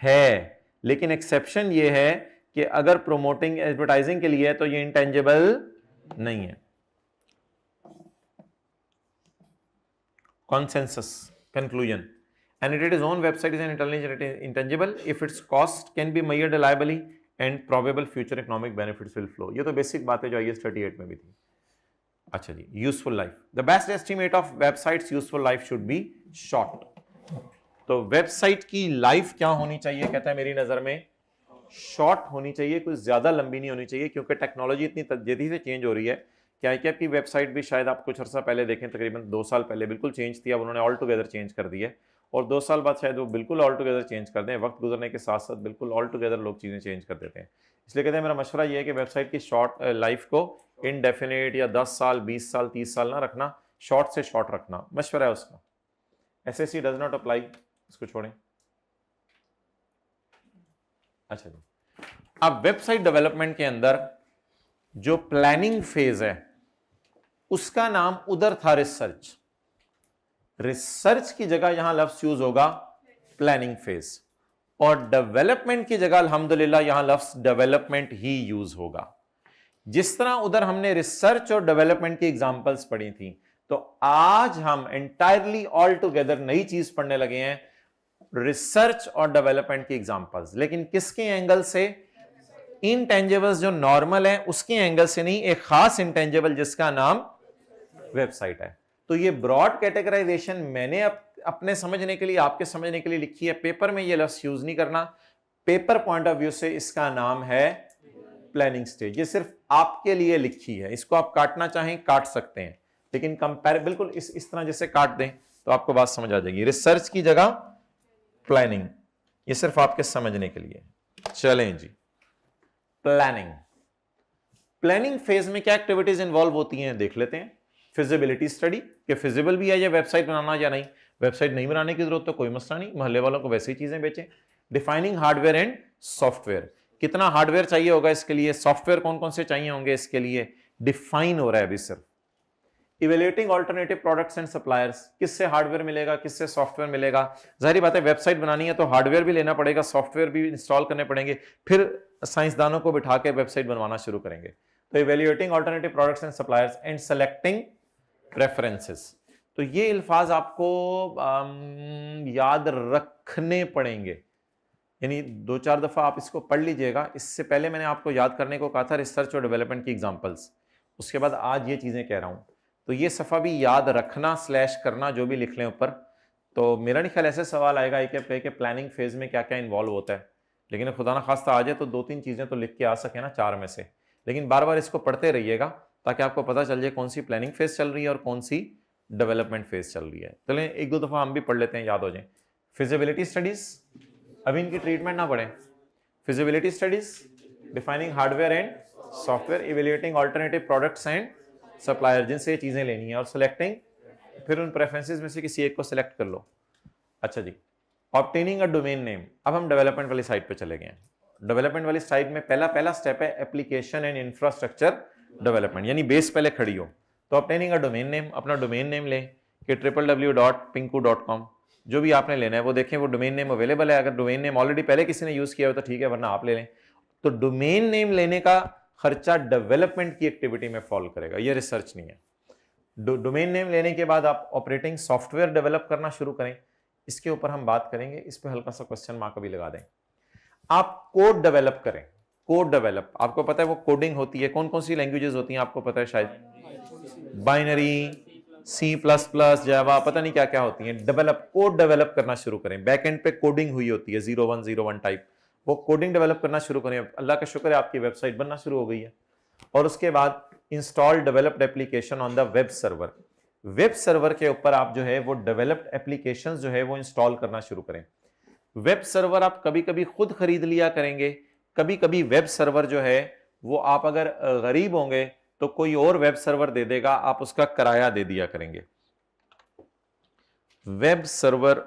है, लेकिन exception ये है कि अगर प्रोमोटिंग एडवर्टाइजिंग के लिए है तो ये इंटेंजिबल नहीं है। Consensus conclusion. And it is own website is an intangible if its cost can be measured reliably and probable future economic benefits will flow. ये तो बेसिक बात है जो IAS 38 में भी थी। अच्छा जी, useful life, the best estimate of websites useful life should be short. तो वेबसाइट की लाइफ क्या होनी चाहिए, कहता है मेरी नजर में शॉर्ट होनी चाहिए, कुछ ज्यादा लंबी नहीं होनी चाहिए, क्योंकि टेक्नोलॉजी इतनी तेजी से चेंज हो रही है कि ICAP की वेबसाइट भी शायद आप कुछ अर्सा पहले देखें, तकरीबन 2 साल पहले बिल्कुल चेंज थी, अब उन्होंने ऑल टुगेदर चेंज कर दी है, और 2 साल बाद शायद वो बिल्कुल ऑल टुगेदर चेंज कर दें। वक्त गुजरने के साथ साथ बिल्कुल ऑल टुगेदर लोग चीज़ें चेंज कर देते हैं। इसलिए कहते हैं मेरा मशवरा ये है कि वेबसाइट की शॉर्ट लाइफ को इनडेफिनेट या 10 साल 20 साल 30 साल ना रखना, शॉर्ट से शॉर्ट रखना, मशवरा है उसका। SSC डज नॉट अप्लाई, इसको छोड़ें। अच्छा जी, अब वेबसाइट डेवलपमेंट के अंदर जो प्लानिंग फेज है उसका नाम उधर था रिसर्च। रिसर्च की जगह यहां लफ्ज यूज होगा प्लानिंग फेज, और डेवलपमेंट की जगह अल्हम्दुलिल्लाह यहां लफ्ज डेवलपमेंट ही यूज होगा। जिस तरह उधर हमने रिसर्च और डेवलपमेंट की एग्जांपल्स पढ़ी थी, तो आज हम एंटायरली ऑल टुगेदर नई चीज पढ़ने लगे हैं, रिसर्च और डेवलपमेंट की एग्जांपल्स, लेकिन किसके एंगल से? इनटेंजिबल्स जो नॉर्मल है उसके एंगल से नहीं, एक खास इंटेंजिबल जिसका नाम वेबसाइट है। तो ये ब्रॉड कैटेगराइजेशन मैंने अपने समझने के लिए, आपके समझने के लिए लिखी है, पेपर में ये लफ्ज यूज नहीं करना। पेपर पॉइंट ऑफ व्यू से इसका नाम है प्लानिंग स्टेज। ये सिर्फ आपके लिए लिखी है, इसको आप काटना चाहें काट सकते हैं, लेकिन कंपेयर बिल्कुल इस तरह जैसे काट दें तो आपको बात समझ आ जाएगी। रिसर्च की जगह प्लानिंग, ये सिर्फ आपके समझने के लिए। चलें जी, प्लानिंग। प्लानिंग फेज में क्या एक्टिविटीज इंवॉल्व होती हैं देख लेते हैं। फिजिबिलिटी स्टडी, कि फिजिबल भी है ये वेबसाइट बनाना या नहीं, वेबसाइट नहीं बनाने की जरूरत तो कोई मसला नहीं, मोहल्ले वालों को वैसे ही चीजें बेचें। डिफाइनिंग हार्डवेयर एंड सॉफ्टवेयर, कितना हार्डवेयर चाहिए होगा इसके लिए, सॉफ्टवेयर कौन कौन से चाहिए होंगे इसके लिए, डिफाइन हो रहा है अभी सिर्फ। Evaluating alternative products and suppliers, किससे हार्डवेयर मिलेगा किससे सॉफ्टवेयर मिलेगा। जाहिर बात है वेबसाइट बनानी है तो हार्डवेयर भी लेना पड़ेगा, सॉफ्टवेयर भी इंस्टॉल करने पड़ेंगे, फिर साइंसदानों को बिठा के वेबसाइट बनवाना शुरू करेंगे। तो evaluating alternative products and suppliers and selecting preferences. तो ये अल्फाज आपको याद रखने पड़ेंगे, यानी 2-4 दफा आप इसको पढ़ लीजिएगा। इससे पहले मैंने आपको याद करने को कहा था रिसर्च और डेवलपमेंट की एग्जांपल्स, उसके बाद आज ये चीजें कह रहा हूं, तो ये सफा भी याद रखना / करना, जो भी लिख लें ऊपर। तो मेरा नहीं ख्याल ऐसे सवाल आएगा कि प्लानिंग फेज में क्या क्या इन्वॉल्व होता है, लेकिन खुदा ना खास्ता आ जाए तो 2-3 चीजें तो लिख के आ सके ना 4 में से, लेकिन बार बार इसको पढ़ते रहिएगा ताकि आपको पता चल जाए कौन सी प्लानिंग फेज चल रही है और कौन सी डेवलपमेंट फेज चल रही है। चलें 1-2 दफा हम भी पढ़ लेते हैं, याद हो जाए। फिजिबिलिटी स्टडीज, अभी इनकी ट्रीटमेंट ना पढ़ें। Feasibility studies, defining hardware and software, evaluating alternative products and supplier, जिनसे ये चीजें लेनी है, और सेलेक्टिंग, फिर उन प्रेफरेंसेस में से किसी एक को सिलेक्ट कर लो। अच्छा जी, ऑब्टेनिंग अ डोमेन नेम। अब हम डेवलपमेंट वाली साइड पे चले गए हैं। डेवलपमेंट वाली साइड में पहला स्टेप है एप्लीकेशन एंड इंफ्रास्ट्रक्चर डेवलपमेंट, यानी बेस पहले खड़ी हो। तो ऑब्टेनिंग अ डोमेन नेम, अपना डोमेन नेम लें कि www.pinku.com, जो भी आपने लेना है वो देखें वो डोमेन नेम अवेलेबल है। अगर डोमेन नेम ऑलरेडी पहले किसी ने यूज किया हो तो ठीक है, वरना आप ले लें। तो डोमेन नेम लेने का खर्चा डेवलपमेंट की एक्टिविटी में फॉल करेगा, ये रिसर्च नहीं है। डोमेन नेम लेने के बाद आप ऑपरेटिंग सॉफ्टवेयर डेवलप करना शुरू करें, इसके ऊपर हम बात करेंगे, इस पर हल्का सा क्वेश्चन मार्क भी लगा दें। आप कोड डेवलप करें, कोड डेवलप, आपको पता है वो कोडिंग होती है, कौन कौन सी लैंग्वेजेस होती हैं आपको पता है शायद, बाइनरी, C++, जावा, पता नहीं क्या क्या होती हैं। डेवलप, कोड डेवलप करना शुरू करें। बैक एंड पे कोडिंग हुई होती है 0101 टाइप, वो कोडिंग डेवलप करना शुरू करें। अल्लाह का शुक्र है आपकी वेबसाइट बनना शुरू हो गई है। और उसके बाद install developed application on the web server. Web server के ऊपर आप जो है वो डेवलप्ड एप्लीकेशंस जो है वो इंस्टॉल करना शुरू करें। वेब सर्वर आप कभी कभी खुद खरीद लिया करेंगे, कभी कभी वेब सर्वर जो है वो आप अगर गरीब होंगे तो कोई और वेब सर्वर दे देगा, आप उसका किराया दे दिया करेंगे। वेब सर्वर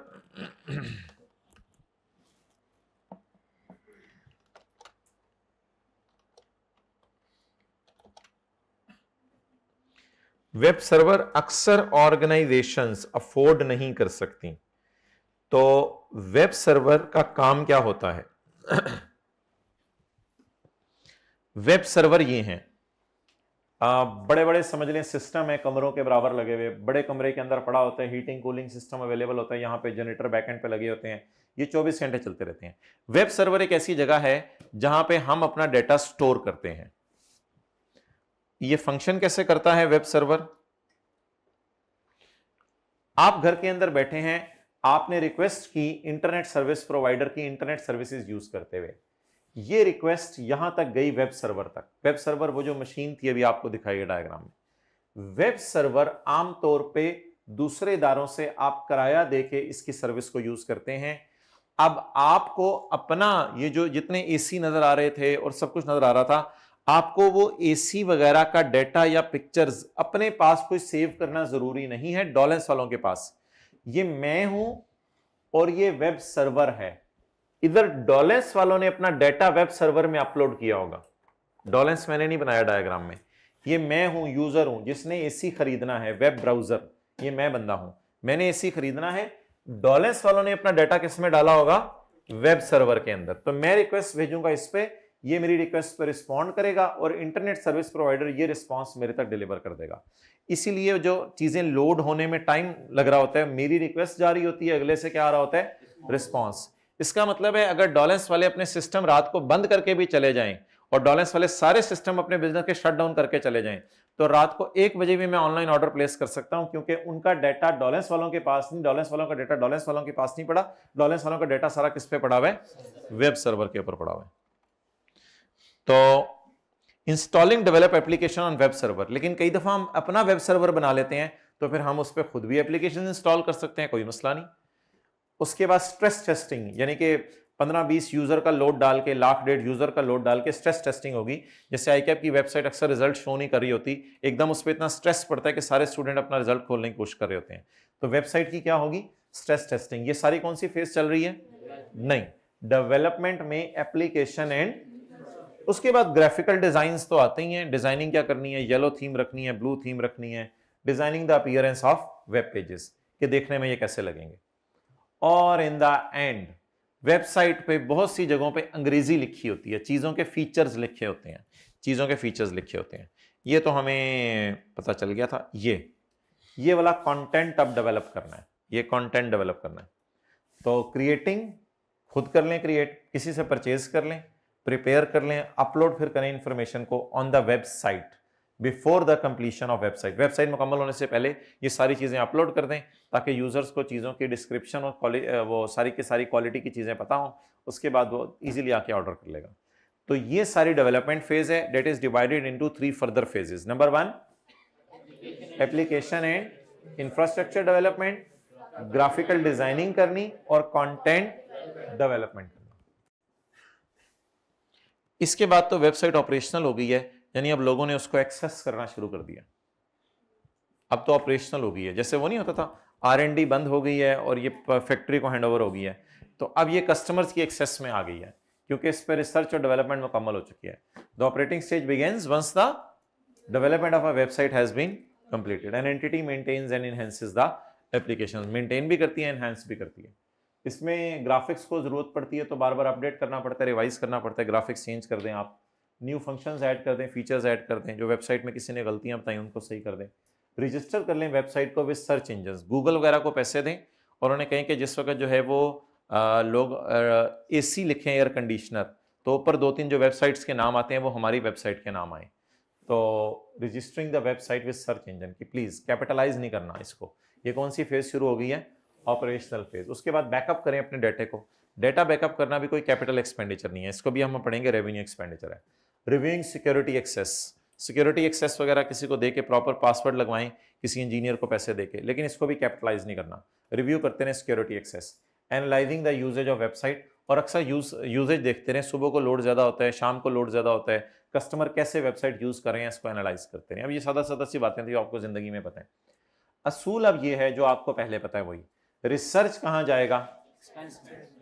वेब सर्वर अक्सर ऑर्गेनाइजेशंस अफोर्ड नहीं कर सकती। तो वेब सर्वर का काम क्या होता है? वेब सर्वर ये हैं, बड़े बड़े समझ लें सिस्टम है, कमरों के बराबर लगे हुए, बड़े कमरे के अंदर पड़ा होता है, हीटिंग कूलिंग सिस्टम अवेलेबल होता है, यहाँ पे जनरेटर बैकएंड पे लगे होते हैं, ये 24 घंटे चलते रहते हैं। वेब सर्वर एक ऐसी जगह है जहां पे हम अपना डेटा स्टोर करते हैं। ये फंक्शन कैसे करता है वेब सर्वर? आप घर के अंदर बैठे हैं, आपने रिक्वेस्ट की इंटरनेट सर्विस प्रोवाइडर की इंटरनेट सर्विसेज यूज करते हुए, ये रिक्वेस्ट यहां तक गई वेब सर्वर तक। वेब सर्वर वो जो मशीन थी अभी आपको दिखाई डायग्राम में। वेब सर्वर आमतौर पे दूसरे इदारों से आप किराया देके इसकी सर्विस को यूज करते हैं। अब आपको अपना ये जो जितने एसी नजर आ रहे थे और सब कुछ नजर आ रहा था, आपको वो एसी वगैरह का डाटा या पिक्चर्स अपने पास कोई सेव करना जरूरी नहीं है, डॉलेंस वालों के पास। ये मैं हूं और ये वेब सर्वर है। इधर डॉलेंस वालों ने अपना डाटा वेब सर्वर में अपलोड किया होगा, डॉलेंस मैंने नहीं बनाया डायग्राम में। ये मैं हूं, यूजर हूं जिसने एसी खरीदना है, वेब ब्राउजर, ये मैं बंदा हूं, मैंने एसी खरीदना है। डॉलेंस वालों ने अपना डाटा किस में डाला होगा? वेब सर्वर के अंदर। तो मैं रिक्वेस्ट भेजूंगा इस पे, ये मेरी रिक्वेस्ट पर रिस्पॉन्ड करेगा और इंटरनेट सर्विस प्रोवाइडर ये रिस्पॉन्स मेरे तक डिलीवर कर देगा। इसीलिए जो चीजें लोड होने में टाइम लग रहा होता है, मेरी रिक्वेस्ट जा रही होती है, अगले से क्या आ रहा होता है? रिस्पॉन्स। इसका मतलब है अगर डॉलेंस वाले अपने सिस्टम रात को बंद करके भी चले जाएं और डॉलेंस वाले सारे सिस्टम अपने बिजनेस के शट डाउन करके चले जाएं, तो रात को 1 बजे भी मैं ऑनलाइन ऑर्डर प्लेस कर सकता हूं, क्योंकि उनका डाटा डॉलेंस वालों के पास नहीं, डॉलेंस वालों का डाटा डॉलेंस वालों के पास नहीं पड़ा, डॉलेंस वालों का डाटा सारा किस पे पड़ा हुआ है? वेब सर्वर के ऊपर पड़ा हुआ है। तो installing develop application on web server. लेकिन कई दफा हम अपना वेब सर्वर बना लेते हैं, तो फिर हम उस पर खुद भी एप्लीकेशन इंस्टॉल कर सकते हैं, कोई मसला नहीं। उसके बाद स्ट्रेस टेस्टिंग, यानी कि 15-20 यूजर का लोड डाल के, 1,00,000-1,500 यूजर का लोड डाल के स्ट्रेस टेस्टिंग होगी। जैसे आईकैप की वेबसाइट अक्सर रिजल्ट शो नहीं कर रही होती, एकदम उस पर इतना स्ट्रेस पड़ता है कि सारे स्टूडेंट अपना रिजल्ट खोलने की कोशिश कर रहे होते हैं, तो वेबसाइट की क्या होगी? Stress testing. ये सारी कौन सी फेज चल रही है? नहीं, डेवलपमेंट में एप्लीकेशन एंड उसके बाद ग्राफिकल डिजाइन्स तो आते ही हैं। डिजाइनिंग क्या करनी है? येलो थीम रखनी है, ब्लू थीम रखनी है, designing the appearance of web pages, कि देखने में ये कैसे लगेंगे। और इन द एंड वेबसाइट पे बहुत सी जगहों पे अंग्रेजी लिखी होती है, चीजों के फीचर्स लिखे होते हैं, चीजों के फीचर्स लिखे होते हैं। ये तो हमें पता चल गया था। ये वाला कंटेंट अब डेवलप करना है, ये कंटेंट डेवलप करना है। तो क्रिएटिंग खुद कर लें, क्रिएट किसी से परचेज कर लें, प्रिपेयर कर लें, अपलोड फिर करें इंफॉर्मेशन को on the website before the completion of website. Website मुकम्मल होने से पहले ये सारी चीजें अपलोड कर दें, ताकि यूजर्स को चीजों की डिस्क्रिप्शन और वो सारी की सारी क्वालिटी की चीजें पता हों, उसके बाद वो इजीली आके ऑर्डर कर लेगा। तो ये सारी डेवलपमेंट फेज है, that is divided into 3 further phases. Number 1 application and infrastructure development, graphical designing करनी और कंटेंट डेवलपमेंट करना। इसके बाद तो वेबसाइट ऑपरेशनल हो गई है, यानी अब लोगों ने उसको एक्सेस करना शुरू कर दिया, अब तो ऑपरेशनल हो गई है। जैसे वो नहीं होता था, R&D बंद हो गई है और ये फैक्ट्री को हैंड ओवर हो गई है, तो अब ये कस्टमर्स की एक्सेस में आ गई है, क्योंकि इस पर रिसर्च और डेवलपमेंट मुकम्मल हो चुकी है। The operating stage begins once the development of a website has been completed. An entity maintains and enhances the application, maintain भी करती है, एनहांस भी करती है। इसमें ग्राफिक्स को जरूरत पड़ती है, तो बार बार अपडेट करना पड़ता है, रिवाइज करना पड़ता है, ग्राफिक्स चेंज कर दें, आप न्यू फंक्शंस ऐड कर दें, फीचर्स ऐड कर दें, जो वेबसाइट में किसी ने गलतियां बताई उनको सही कर दें, रजिस्टर कर लें वेबसाइट को विद सर्च इंजन, गूगल वगैरह को पैसे दें और उन्हें कहें कि जिस वक्त जो है वो लोग एसी लिखें, एयर कंडीशनर, तो ऊपर 2-3 जो वेबसाइट्स के नाम आते हैं वो हमारी वेबसाइट के नाम आए। तो registering the website with search engine की प्लीज कैपिटलाइज नहीं करना इसको। ये कौन सी फेज शुरू हो गई है? Operational phase. उसके बाद बैकअप करें अपने डाटे को, डेटा बैकअप करना भी कोई कैपिटल एक्सपेंडिचर नहीं है, इसको भी हम पढ़ेंगे, रेवेन्यू एक्सपेंडिचर है। Reviewing security access, security access वगैरह किसी को देके प्रॉपर पासवर्ड लगवाएं, किसी इंजीनियर को पैसे देके, लेकिन इसको भी कैपिटलाइज नहीं करना, रिव्यू करते रहे security access. Analysing the usages of website, और अक्सर यूजेज देखते रहे, सुबह को लोड ज्यादा होता है, शाम को लोड ज्यादा होता है, कस्टमर कैसे वेबसाइट यूज कर रहे हैं इसको एनालाइज करते रहे। अब ये सादा सादा सी बातें थी, आपको जिंदगी में पता है। असूल अब ये है जो आपको पहले पता है वही, रिसर्च कहां जाएगा,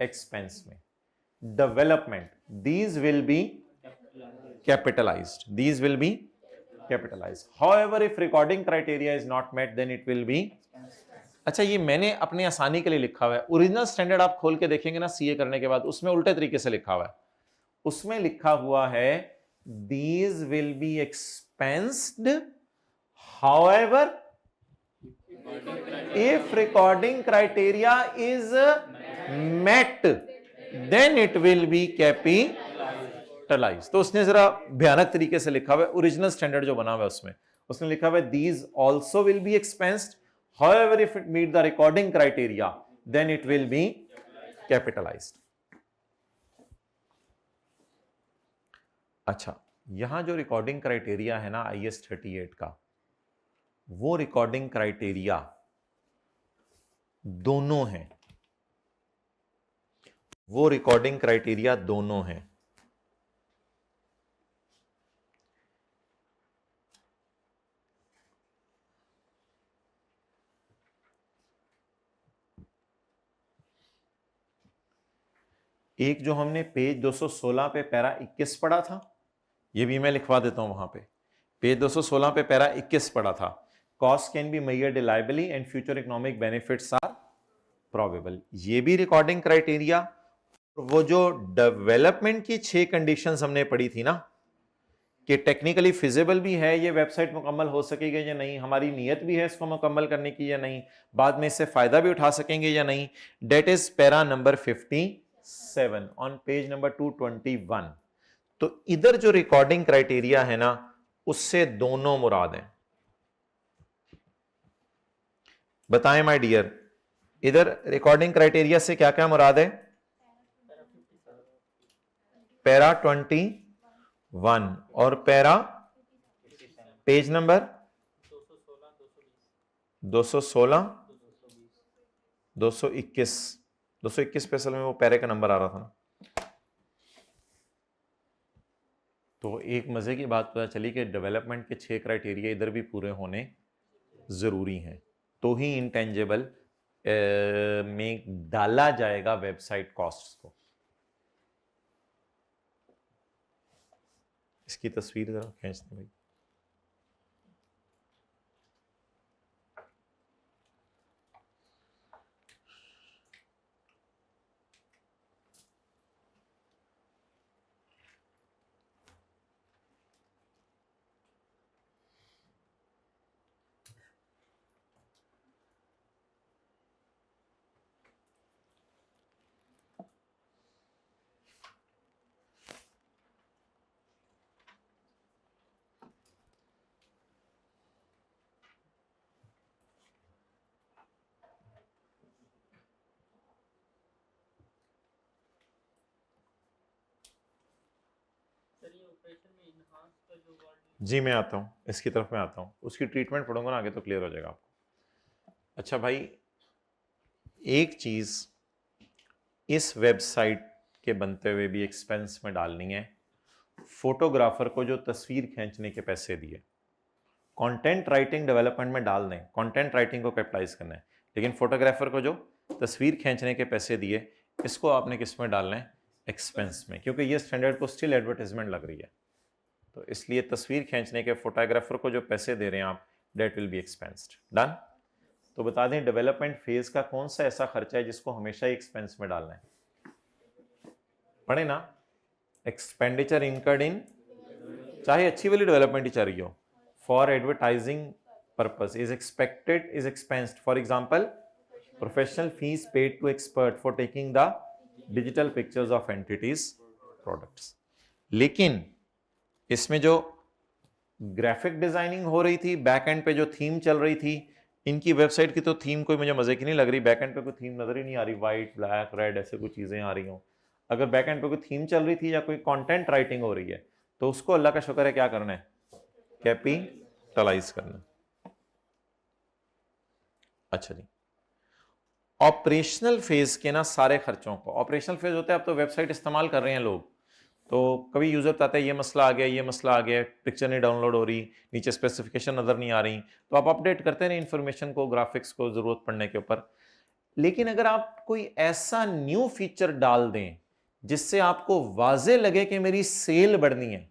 एक्सपेंस में। Development, these will be capitalized, these will be capitalized. However, if recording criteria is not met, then it will be, अच्छा ये मैंने अपनी आसानी के लिए लिखा हुआ है, ओरिजिनल स्टैंडर्ड आप खोल के देखेंगे ना सीए करने के बाद, उसमें उल्टे तरीके से लिखा हुआ है। उसमें लिखा हुआ है these will be expensed, however if recording criteria is met, then it will be capitalized। तो उसने जरा भयानक तरीके से लिखा हुआ है, ओरिजिनल स्टैंडर्ड जो बना हुआ है उसमें उसने लिखा हुआ है these also will be expensed, however if it meet the recording criteria then it will be capitalized। अच्छा, यहां जो रिकॉर्डिंग क्राइटेरिया है ना IS 38 का, वो रिकॉर्डिंग क्राइटेरिया दोनों हैं, वो रिकॉर्डिंग क्राइटेरिया दोनों हैं। एक जो हमने पेज 216 पे पैरा 21 पढ़ा था, ये भी मैं लिखवा देता हूं, वहां पे पेज 216 पे पैरा 21 पढ़ा था, cost can be measured reliably and future economic benefits are probable. ये भी रिकॉर्डिंग क्राइटेरिया, वो जो डेवलपमेंट की 6 कंडीशंस हमने पढ़ी थी ना, कि टेक्निकली फिजिबल भी है, ये वेबसाइट मुकम्मल हो सकेगी या नहीं, हमारी नीयत भी है इसको मुकम्मल करने की या नहीं, बाद में इससे फायदा भी उठा सकेंगे या नहीं, that is para number 57 on page number 221। तो इधर जो रिकॉर्डिंग क्राइटेरिया है ना, उससे दोनों मुराद हैं। बताएं माय डियर, इधर रिकॉर्डिंग क्राइटेरिया से क्या क्या मुराद है? पैरा 21 और पैरा पेज नंबर 216, 221 पे असल में वो पैरे का नंबर आ रहा था ना। तो एक मजे की बात पता चली कि डेवलपमेंट के 6 क्राइटेरिया इधर भी पूरे होने जरूरी हैं, तो ही इंटेंजिबल में डाला जाएगा वेबसाइट कॉस्ट्स को। इसकी तस्वीर जरा खींचते भाई। जी मैं आता हूं, इसकी तरफ मैं आता हूं, उसकी ट्रीटमेंट पढ़ूंगा ना आगे तो क्लियर हो जाएगा आपको। अच्छा भाई, एक चीज इस वेबसाइट के बनते हुए भी एक्सपेंस में डालनी है, फोटोग्राफर को जो तस्वीर खींचने के पैसे दिए, कंटेंट राइटिंग डेवलपमेंट में डाल दें, कंटेंट राइटिंग को कैपिटलाइज करना है, लेकिन फोटोग्राफर को जो तस्वीर खींचने के पैसे दिए, इसको आपने किस में डालना है? एक्सपेंस में, क्योंकि ये स्टैंडर्ड को स्टिल एडवर्टाइजमेंट लग रही है, तो इसलिए तस्वीर खींचने के फोटोग्राफर को जो पैसे दे रहे हैं आप, डेट विल बी एक्सपेंस्ड। डन। तो बता दें डेवलपमेंट फेज का कौन सा ऐसा खर्चा है जिसको हमेशा ही एक्सपेंस में डालना है? पढ़े ना, एक्सपेंडिचर इनकर्ड इन, चाहे अच्छी वाली डेवलपमेंट ही चल रही हो, for advertising purpose is expected, is expensed. For example, professional fees paid to expert for taking the digital pictures of entities products. लेकिन इसमें जो ग्राफिक डिजाइनिंग हो रही थी, बैक एंड पे जो थीम चल रही थी, इनकी वेबसाइट की तो थीम कोई मुझे मजे की नहीं लग रही, बैकएंड पे कोई थीम नजर ही नहीं आ रही, व्हाइट ब्लैक रेड ऐसे कुछ चीजें आ रही हो। अगर बैकएंड पे कोई थीम चल रही थी या कोई कंटेंट राइटिंग हो रही है तो उसको अल्लाह का शुक्र है क्या करना है, कैपिटलाइज करना है। अच्छा जी, ऑपरेशनल फेज के ना सारे खर्चों को, ऑपरेशनल फेज होता है अब तो वेबसाइट इस्तेमाल कर रहे हैं लोग, तो कभी यूजर बताता है ये मसला आ गया, ये मसला आ गया, पिक्चर नहीं डाउनलोड हो रही, नीचे स्पेसिफिकेशन नजर नहीं आ रही, तो आप अपडेट करते रहे इन्फॉर्मेशन को, ग्राफिक्स को जरूरत पड़ने के ऊपर। लेकिन अगर आप कोई ऐसा न्यू फीचर डाल दें जिससे आपको वाजे लगे कि मेरी सेल बढ़नी है,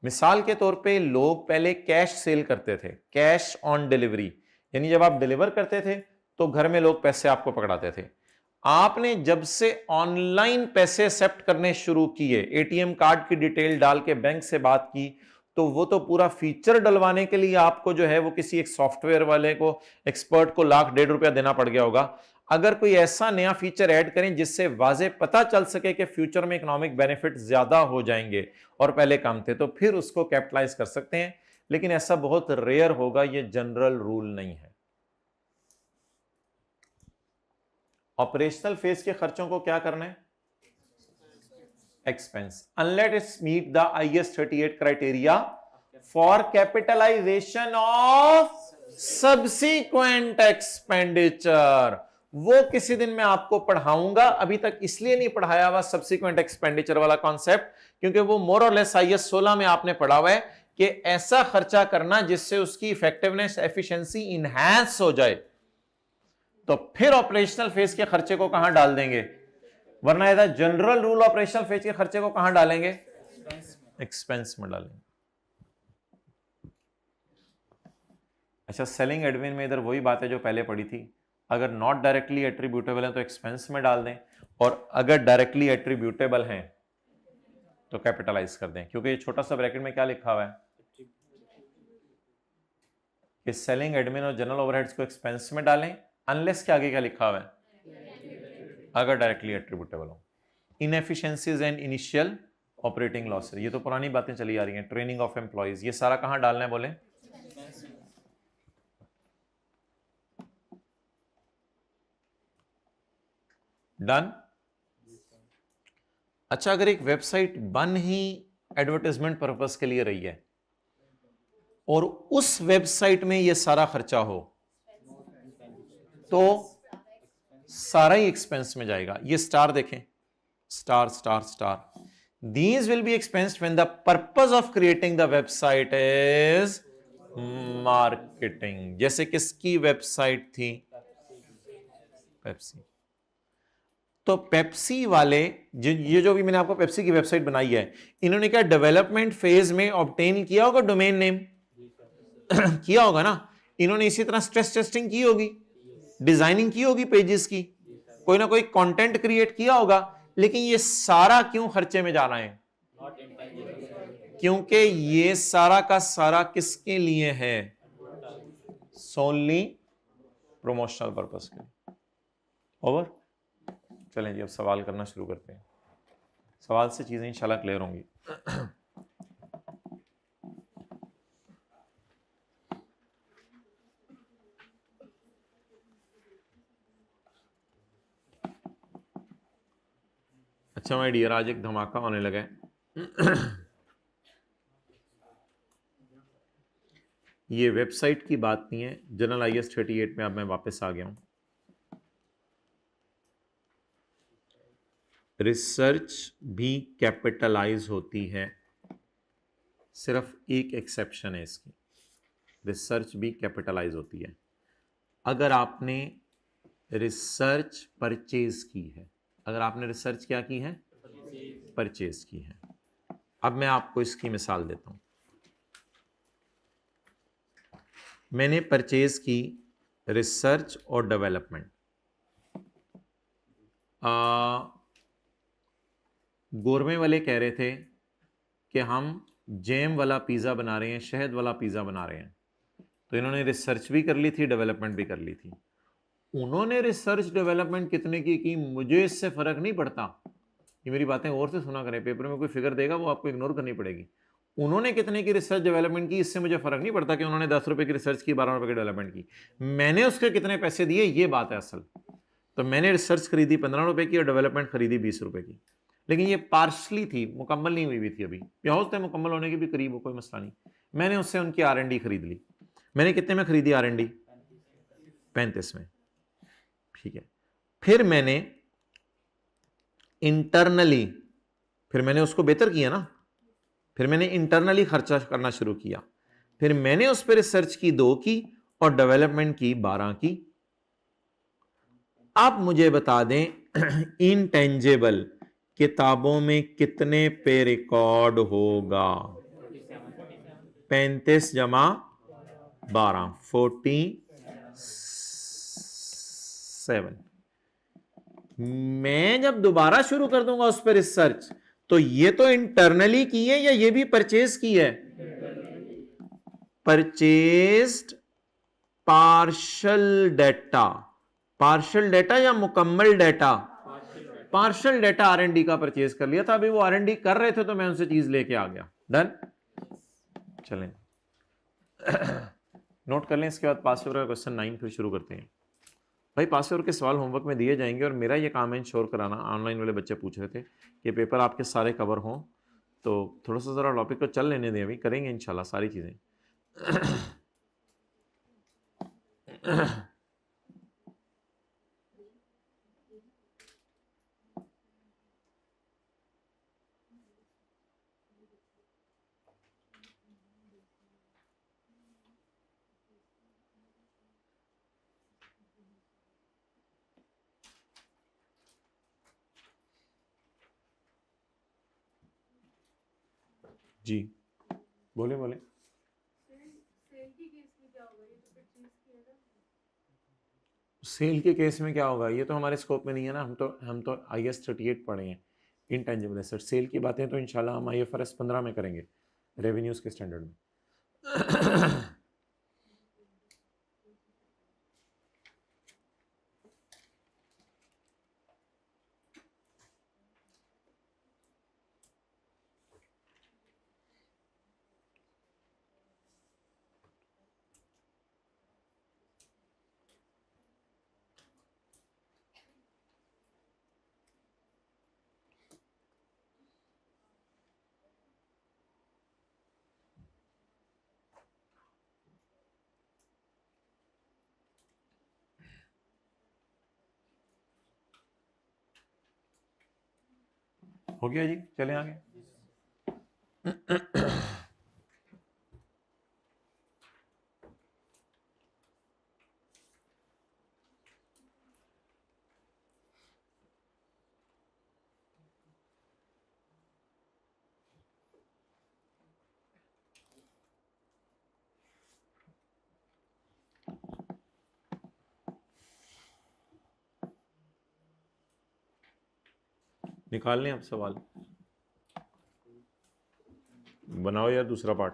मिसाल के तौर पे लोग पहले कैश सेल करते थे, कैश ऑन डिलीवरी, यानी जब आप डिलीवर करते थे तो घर में लोग पैसे आपको पकड़ाते थे। आपने जब से ऑनलाइन पैसे एक्सेप्ट करने शुरू किए, एटीएम कार्ड की डिटेल डाल के बैंक से बात की, तो वो तो पूरा फीचर डलवाने के लिए आपको जो है वो किसी एक सॉफ्टवेयर वाले को, एक्सपर्ट को लाख डेढ़ रुपया देना पड़ गया होगा। अगर कोई ऐसा नया फीचर ऐड करें जिससे वाजे पता चल सके कि फ्यूचर में इकोनॉमिक बेनिफिट ज्यादा हो जाएंगे और पहले कम थे, तो फिर उसको कैपिटलाइज कर सकते हैं, लेकिन ऐसा बहुत रेयर होगा, ये जनरल रूल नहीं है। ऑपरेशनल फेज के खर्चों को क्या करना है, expense, unless its meet the IS 38 criteria for capitalisation of subsequent expenditure. वो किसी दिन मैं आपको पढ़ाऊंगा, अभी तक इसलिए नहीं पढ़ाया हुआ सब्सिक्वेंट एक्सपेंडिचर वाला कॉन्सेप्ट क्योंकि वो मोर और लेस IS 16 में आपने पढ़ा हुआ है कि ऐसा खर्चा करना जिससे उसकी इफेक्टिवनेस, एफिशिएंसी इनहैंस हो जाए। तो फिर ऑपरेशनल फेज के खर्चे को कहां डाल देंगे, वरना यदि जनरल रूल ऑपरेशनल फेज के खर्चे को कहां डालेंगे, एक्सपेंस में डालेंगे। अच्छा, सेलिंग एडमिन में इधर वही बात है जो पहले पढ़ी थी, अगर नॉट डायरेक्टली एट्रीब्यूटेबल है तो एक्सपेंस में डाल दें, और अगर डायरेक्टली एट्रीब्यूटेबल हैं तो कैपिटलाइज कर दें, क्योंकि ये छोटा सा ब्रैकेट में क्या लिखा हुआ है कि सेलिंग एडमिन और जनरल ओवरहेड्स को एक्सपेंस में डालें, अनलेस के आगे क्या लिखा हुआ है, अगर डायरेक्टली एट्रीब्यूटेबल हो। Inefficiencies and initial operating losses, ये तो पुरानी बातें चली आ रही हैं, ट्रेनिंग ऑफ एम्प्लॉइज, ये सारा कहां डालना है बोले, डन। अच्छा, अगर एक वेबसाइट बन ही एडवर्टाइजमेंट पर्पस के लिए रही है और उस वेबसाइट में यह सारा खर्चा हो तो सारा ही एक्सपेंस में जाएगा। ये स्टार देखें, star star star, these will be expensed when the purpose of creating the website is marketing। जैसे किसकी वेबसाइट थी, पेप्सी, तो पेप्सी वाले ये जो भी मैंने आपको पेप्सी की वेबसाइट बनाई है, इन्होंने क्या डेवलपमेंट फेज में ऑब्टेन किया होगा डोमेन नेम किया होगा ना, इन्होंने इसी तरह स्ट्रेस टेस्टिंग की होगी, डिजाइनिंग की होगी पेजेस की, कोई ना कोई कंटेंट क्रिएट किया होगा, लेकिन ये सारा क्यों खर्चे में जा रहे हैं, क्योंकि ये सारा का सारा किसके लिए है, सोनली प्रमोशनल पर्पस के लिए। ओवर। चलें जी, अब सवाल करना शुरू करते हैं, सवाल से चीजें इंशाल्लाह क्लियर होंगी। अच्छा माय डियर, आज एक धमाका होने लगा है। ये वेबसाइट की बात नहीं है, जनरल IS 38 में अब मैं वापस आ गया हूं। रिसर्च भी कैपिटलाइज होती है, सिर्फ एक एक्सेप्शन है इसकी, रिसर्च भी कैपिटलाइज होती है अगर आपने रिसर्च परचेज की है, अगर आपने रिसर्च क्या की है, परचेज की है। अब मैं आपको इसकी मिसाल देता हूं, मैंने परचेज की रिसर्च और डेवलपमेंट, गोरमे वाले कह रहे थे कि हम जैम वाला पिज़्ज़ा बना रहे हैं, शहद वाला पिज़्ज़ा बना रहे हैं, तो इन्होंने रिसर्च भी कर ली थी, डेवलपमेंट भी कर ली थी। उन्होंने रिसर्च डेवलपमेंट कितने की मुझे इससे फर्क नहीं पड़ता, ये मेरी बातें और से सुना करें, पेपर में कोई फिगर देगा वो आपको इग्नोर करनी पड़ेगी। उन्होंने कितने की रिसर्च डेवलपमेंट की इससे मुझे फर्क नहीं पड़ता कि उन्होंने 10 रुपए की रिसर्च की, 12 रुपए की डेवलपमेंट की, मैंने उसके कितने पैसे दिए ये बात है असल। तो मैंने रिसर्च खरीदी 15 रुपए की और डेवलपमेंट खरीदी 20 रुपए की, लेकिन ये पार्शली थी, मुकम्मल नहीं हुई भी थी अभी, या हो सकता है मुकम्मल होने के भी करीब हो, कोई मसला नहीं। मैंने उससे उनकी R&D खरीद ली। मैंने कितने में खरीदी R&D? 35 में, ठीक है। फिर मैंने इंटरनली, फिर मैंने उसको बेहतर किया ना, फिर मैंने इंटरनली खर्चा करना शुरू किया, फिर मैंने उस पर रिसर्च की 2 की और डेवलपमेंट की 12 की। आप मुझे बता दें इनटेंजेबल किताबों में कितने पे रिकॉर्ड होगा? 35 जमा 12, 47। मैं जब दोबारा शुरू कर दूंगा उस पर रिसर्च, तो ये तो इंटरनली की है या ये भी परचेज की है? Purchased partial data. Partial data या मुकम्मल डेटा? पार्शल डेटा R&D का परचेज कर लिया था। अभी वो R&D कर रहे थे तो मैं उनसे चीज लेके आ गया। डन। चलें नोट कर लें। इसके बाद पास पेपर का क्वेश्चन 9 फिर शुरू करते हैं। भाई पास पेपर के सवाल होमवर्क में दिए जाएंगे और मेरा ये काम है इंश्योर कराना। ऑनलाइन वाले बच्चे पूछ रहे थे कि पेपर आपके सारे कवर हों, तो थोड़ा सा ज़रा टॉपिक को चल लेने दें, अभी करेंगे इंशाल्लाह सारी चीज़ें। जी बोले बोले। सेल के केस में क्या होगा ये तो हमारे स्कोप में नहीं है ना। हम तो IAS 38 पढ़े हैं, इनटेंजिबल एसेट। सेल की बातें तो इंशाल्लाह हम IFRS 15 में करेंगे, रेवेन्यूज के स्टैंडर्ड में। हो गया जी, चलें आगे। निकाल लें अब सवाल, बनाओ यार दूसरा पार्ट।